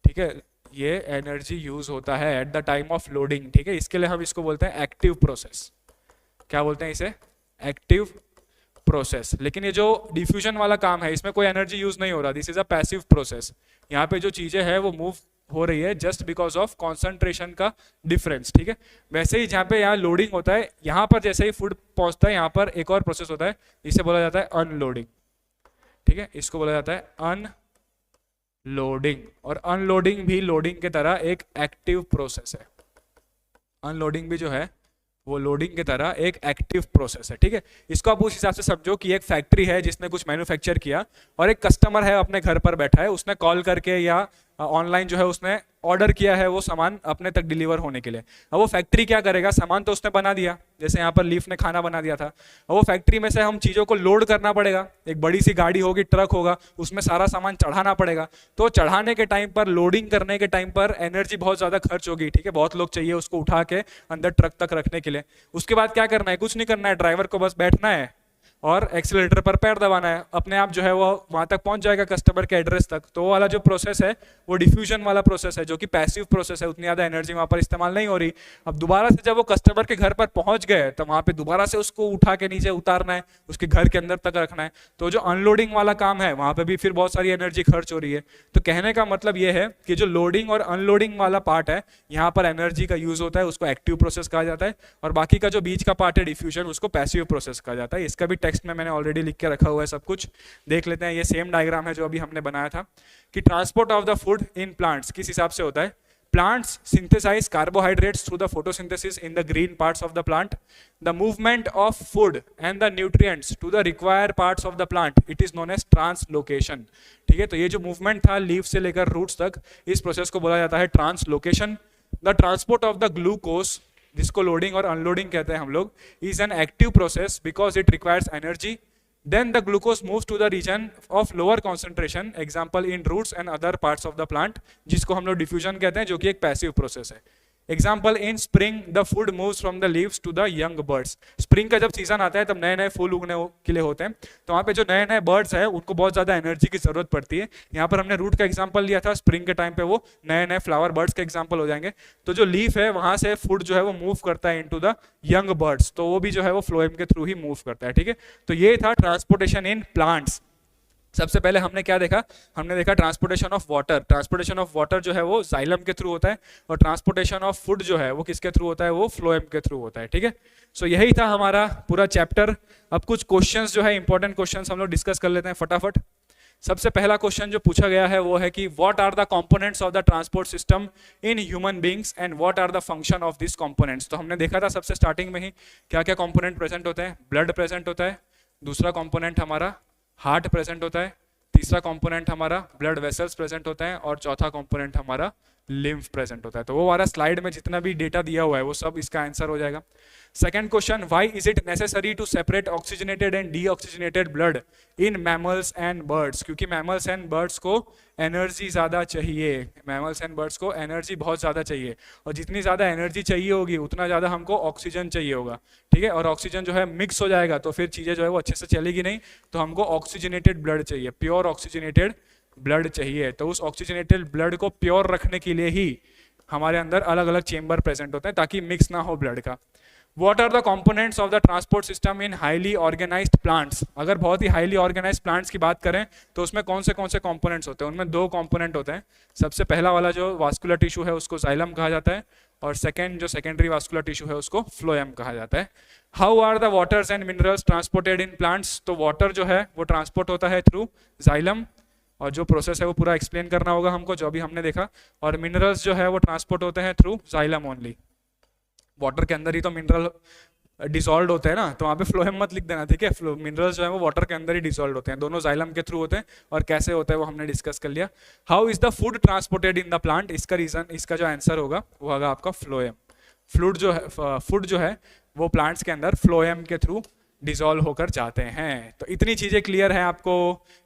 Speaker 1: ठीक है, ये एनर्जी यूज होता है at the time of loading. ठीक है, इसके लिए हम इसको बोलते हैं एक्टिव प्रोसेस। क्या बोलते हैं इसे? Active process. लेकिन ये जो डिफ्यूजन वाला काम है इसमें कोई एनर्जी यूज नहीं हो रहा, this is a passive process. यहाँ पे जो चीजें हैं वो मूव हो रही है जस्ट बिकॉज ऑफ कॉन्सेंट्रेशन का डिफरेंस। ठीक है, वैसे ही जहाँ पे यहाँ लोडिंग होता है, यहाँ पर जैसे ही फूड पहुंचता है यहाँ पर एक और प्रोसेस होता है, इसे बोला जाता है अनलोडिंग। ठीक है, इसको बोला जाता है अनलोडिंग। और अनलोडिंग भी लोडिंग की तरह एक एक्टिव प्रोसेस है। अनलोडिंग भी जो है वो लोडिंग की तरह एक एक्टिव प्रोसेस है। ठीक है, इसको आप उस हिसाब से समझो कि एक फैक्ट्री है जिसने कुछ मैन्युफैक्चर किया और एक कस्टमर है अपने घर पर बैठा है, उसने कॉल करके या ऑनलाइन जो है उसने ऑर्डर किया है वो सामान अपने तक डिलीवर होने के लिए। अब वो फैक्ट्री क्या करेगा? सामान तो उसने बना दिया, जैसे यहाँ पर लीफ ने खाना बना दिया था। अब वो फैक्ट्री में से हम चीज़ों को लोड करना पड़ेगा, एक बड़ी सी गाड़ी होगी, ट्रक होगा, उसमें सारा सामान चढ़ाना पड़ेगा। तो चढ़ाने के टाइम पर, लोडिंग करने के टाइम पर एनर्जी बहुत ज़्यादा खर्च होगी। ठीक है, बहुत लोग चाहिए उसको उठा के अंदर ट्रक तक रखने के लिए। उसके बाद क्या करना है? कुछ नहीं करना है, ड्राइवर को बस बैठना है और एक्सीलरेटर पर पैर दबाना है, अपने आप जो है वो वहां तक पहुंच जाएगा कस्टमर के एड्रेस तक। तो वो वाला जो प्रोसेस है वो डिफ्यूजन वाला प्रोसेस है, जो कि पैसिव प्रोसेस है, उतनी ज़्यादा एनर्जी वहां पर इस्तेमाल नहीं हो रही। अब दोबारा से जब वो कस्टमर के घर पर पहुंच गए तो वहां पे दोबारा से उसको उठा के नीचे उतारना है, उसके घर के अंदर तक रखना है। तो जो अनलोडिंग वाला काम है वहां पर भी फिर बहुत सारी एनर्जी खर्च हो रही है। तो कहने का मतलब ये है कि जो लोडिंग और अनलोडिंग वाला पार्ट है यहाँ पर एनर्जी का यूज होता है, उसको एक्टिव प्रोसेस कहा जाता है। और बाकी का जो बीच का पार्ट है डिफ्यूजन, उसको पैसिव प्रोसेस कहा जाता है। इसका भी टेक्स्ट में मैंने ऑलरेडी लिख के रखा हुआ है, सब कुछ देख लेते हैं। ये सेम डायग्राम है जो अभी हमने बनाया था कि transport of the food in plants किस हिसाब से होता है। Plants synthesise carbohydrates through the photosynthesis in the green parts of the plant. The movement of food and the nutrients to the required parts of the plant, it is known as translocation. ठीक है, तो ये जो मूवमेंट था लीफ से लेकर रूट्स तक, इस प्रोसेस को बोला जाता है translocation. The transport of the glucose, जिसको लोडिंग और अनलोडिंग कहते हैं हम लोग, is an active process because it requires energy. Then the glucose moves to the region of lower concentration, example in roots and other parts of the plant, जिसको हम लोग diffusion कहते हैं, जो कि एक passive process है। Example in spring, the food moves from the leaves to the young birds. Spring का जब सीजन आता है तब नए नए फूल उगने के लिए होते हैं, तो वहाँ पे जो नए नए बर्ड्स हैं उनको बहुत ज़्यादा एनर्जी की जरूरत पड़ती है। यहाँ पर हमने रूट का एग्जाम्पल लिया था, स्प्रिंग के टाइम पे वो नए नए फ्लावर बर्ड्स के एग्जाम्पल हो जाएंगे। तो जो लीफ है वहाँ से फूड जो है वो मूव करता है इनटू द यंग बर्ड्स, तो वो भी जो है वो फ्लोएम के थ्रू ही मूव करता है। ठीक है, तो ये था ट्रांसपोर्टेशन इन प्लांट्स। सबसे पहले हमने क्या देखा? हमने देखा transportation of water. Transportation of water जो है वो जाइलम के थ्रू होता है, और ट्रांसपोर्टेशन ऑफ फूड जो है वो किसके थ्रू होता है? वो फ्लोएम के थ्रू होता है। ठीक है, सो यही था हमारा पूरा चैप्टर। अब कुछ क्वेश्चंस जो है इंपॉर्टेंट क्वेश्चंस हम लोग डिस्कस कर लेते हैं फटाफट। सबसे पहला क्वेश्चन जो पूछा गया है वो है कि what are the components of the transport system in human beings and what are the function of this components. तो हमने देखा था सबसे स्टार्टिंग में ही क्या क्या कंपोनेंट प्रेजेंट होते हैं। ब्लड प्रेजेंट होता है, दूसरा कंपोनेंट हमारा हार्ट प्रेजेंट होता है, तीसरा कंपोनेंट हमारा ब्लड वेसल्स प्रेजेंट होते हैं, और चौथा कंपोनेंट हमारा लिम्फ प्रेजेंट होता है। तो वो वाला स्लाइड में जितना भी डेटा दिया हुआ है वो सब इसका आंसर हो जाएगा। Second question, why is it necessary to separate oxygenated and deoxygenated blood in mammals and birds? क्योंकि मैमल्स एंड बर्ड्स को एनर्जी ज़्यादा चाहिए, मैमल्स एंड बर्ड्स को एनर्जी बहुत ज़्यादा चाहिए, और जितनी ज़्यादा एनर्जी चाहिए होगी उतना ज़्यादा हमको ऑक्सीजन चाहिए होगा, ठीक है। और ऑक्सीजन जो है मिक्स हो जाएगा तो फिर चीज़ें जो है वो अच्छे से चलेगी नहीं, तो हमको ऑक्सीजनेटेड ब्लड चाहिए, प्योर ऑक्सीजनेटेड ब्लड चाहिए। तो उस ऑक्सीजनेटेड ब्लड को प्योर रखने के लिए ही हमारे अंदर अलग अलग चेम्बर प्रेजेंट होते हैं ताकि मिक्स ना हो ब्लड का। What are the components of the transport system in highly organized plants? अगर बहुत ही हाईली ऑर्गेनाइज प्लांट्स की बात करें तो उसमें कौन से कंपोनेंट्स होते हैं? उनमें दो कंपोनेंट होते हैं। सबसे पहला वाला जो वास्कुलर टिश्यू है उसको जाइलम कहा जाता है, और सेकेंड जो सेकेंडरी वास्कुलर टिश्यू है उसको फ्लोएम कहा जाता है। How are the waters and minerals transported in plants? तो वाटर जो है वो ट्रांसपोर्ट होता है थ्रू जाइलम, और जो प्रोसेस है वो पूरा एक्सप्लेन करना होगा हमको जो भी हमने देखा। और मिनरल्स जो है वो ट्रांसपोर्ट होते हैं थ्रू जाइलम ओनली। वाटर के अंदर ही तो मिनरल डिसॉल्व होते हैं ना, तो वहाँ पे फ्लोएम मत लिख देना, ठीक है। मिनरल्स जो है वो वाटर के अंदर ही डिसॉल्व होते हैं, दोनों जाइलम के थ्रू होते हैं, और कैसे होता है वो हमने डिस्कस कर लिया। How is the food transported in the plant? इसका रीजन, इसका जो आंसर होगा वो होगा आपका फ्लोएम। फूड जो है वो प्लांट्स के अंदर फ्लोएम के थ्रू डिसॉल्व होकर जाते हैं। तो इतनी चीजें क्लियर है आपको,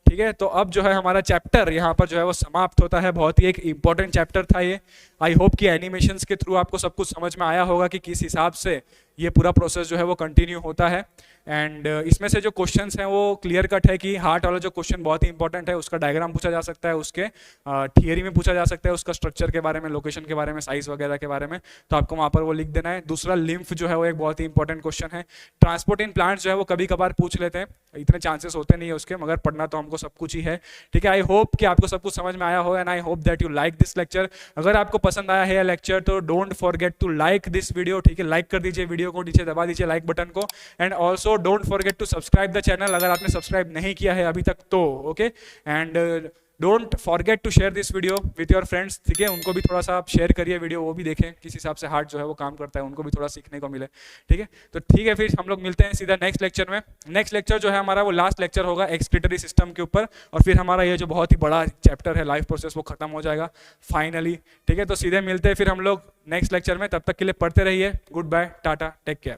Speaker 1: ठीक है। तो अब जो है हमारा चैप्टर यहाँ पर जो है वो समाप्त होता है। बहुत ही एक इंपॉर्टेंट चैप्टर था ये। आई होप कि एनिमेशंस के थ्रू आपको सब कुछ समझ में आया होगा कि किस हिसाब से ये पूरा प्रोसेस जो है वो कंटिन्यू होता है। एंड इसमें से जो क्वेश्चंस हैं वो क्लियर कट है कि हार्ट वाला जो क्वेश्चन बहुत ही इंपॉर्टेंट है, उसका डायग्राम पूछा जा सकता है, उसके थियरी में पूछा जा सकता है, उसका स्ट्रक्चर के बारे में, लोकेशन के बारे में, साइज वगैरह के बारे में, तो आपको वहाँ पर वो लिख देना है। दूसरा लिम्फ जो है वो एक बहुत ही इंपॉर्टेंट क्वेश्चन है। ट्रांसपोर्ट इन प्लांट्स जो है वो कभी कभार पूछ लेते हैं, इतने चांसेस होते नहीं है उसके, मगर पढ़ना तो हमको सब कुछ ही है, ठीक है। आई होप कि आपको सब कुछ समझ में आया हो, and I hope that you like this lecture. अगर आपको पसंद आया है लेक्चर तो don't forget to like this video, ठीक है। लाइक कर दीजिए वीडियो को, नीचे दबा दीजिए लाइक बटन को, and also don't forget to subscribe the channel अगर आपने सब्सक्राइब नहीं किया है अभी तक तो, okay. And don't forget to share this video with your friends, ठीक है। उनको भी थोड़ा सा आप शेयर करिए वीडियो, वो भी देखें किस हिसाब से हार्ट जो है वो काम करता है, उनको भी थोड़ा सीखने को मिले, ठीक है। तो ठीक है, फिर हम लोग मिलते हैं सीधा नेक्स्ट लेक्चर में। नेक्स्ट लेक्चर जो है हमारा वो लास्ट लेक्चर होगा एक्सक्रीटरी सिस्टम के ऊपर, और फिर हमारा ये जो बहुत ही बड़ा चैप्टर है लाइफ प्रोसेस वो खत्म हो जाएगा फाइनली, ठीक है। तो सीधे मिलते हैं फिर हम लोग नेक्स्ट लेक्चर में। तब तक के लिए पढ़ते रहिए। Goodbye, tata, take care.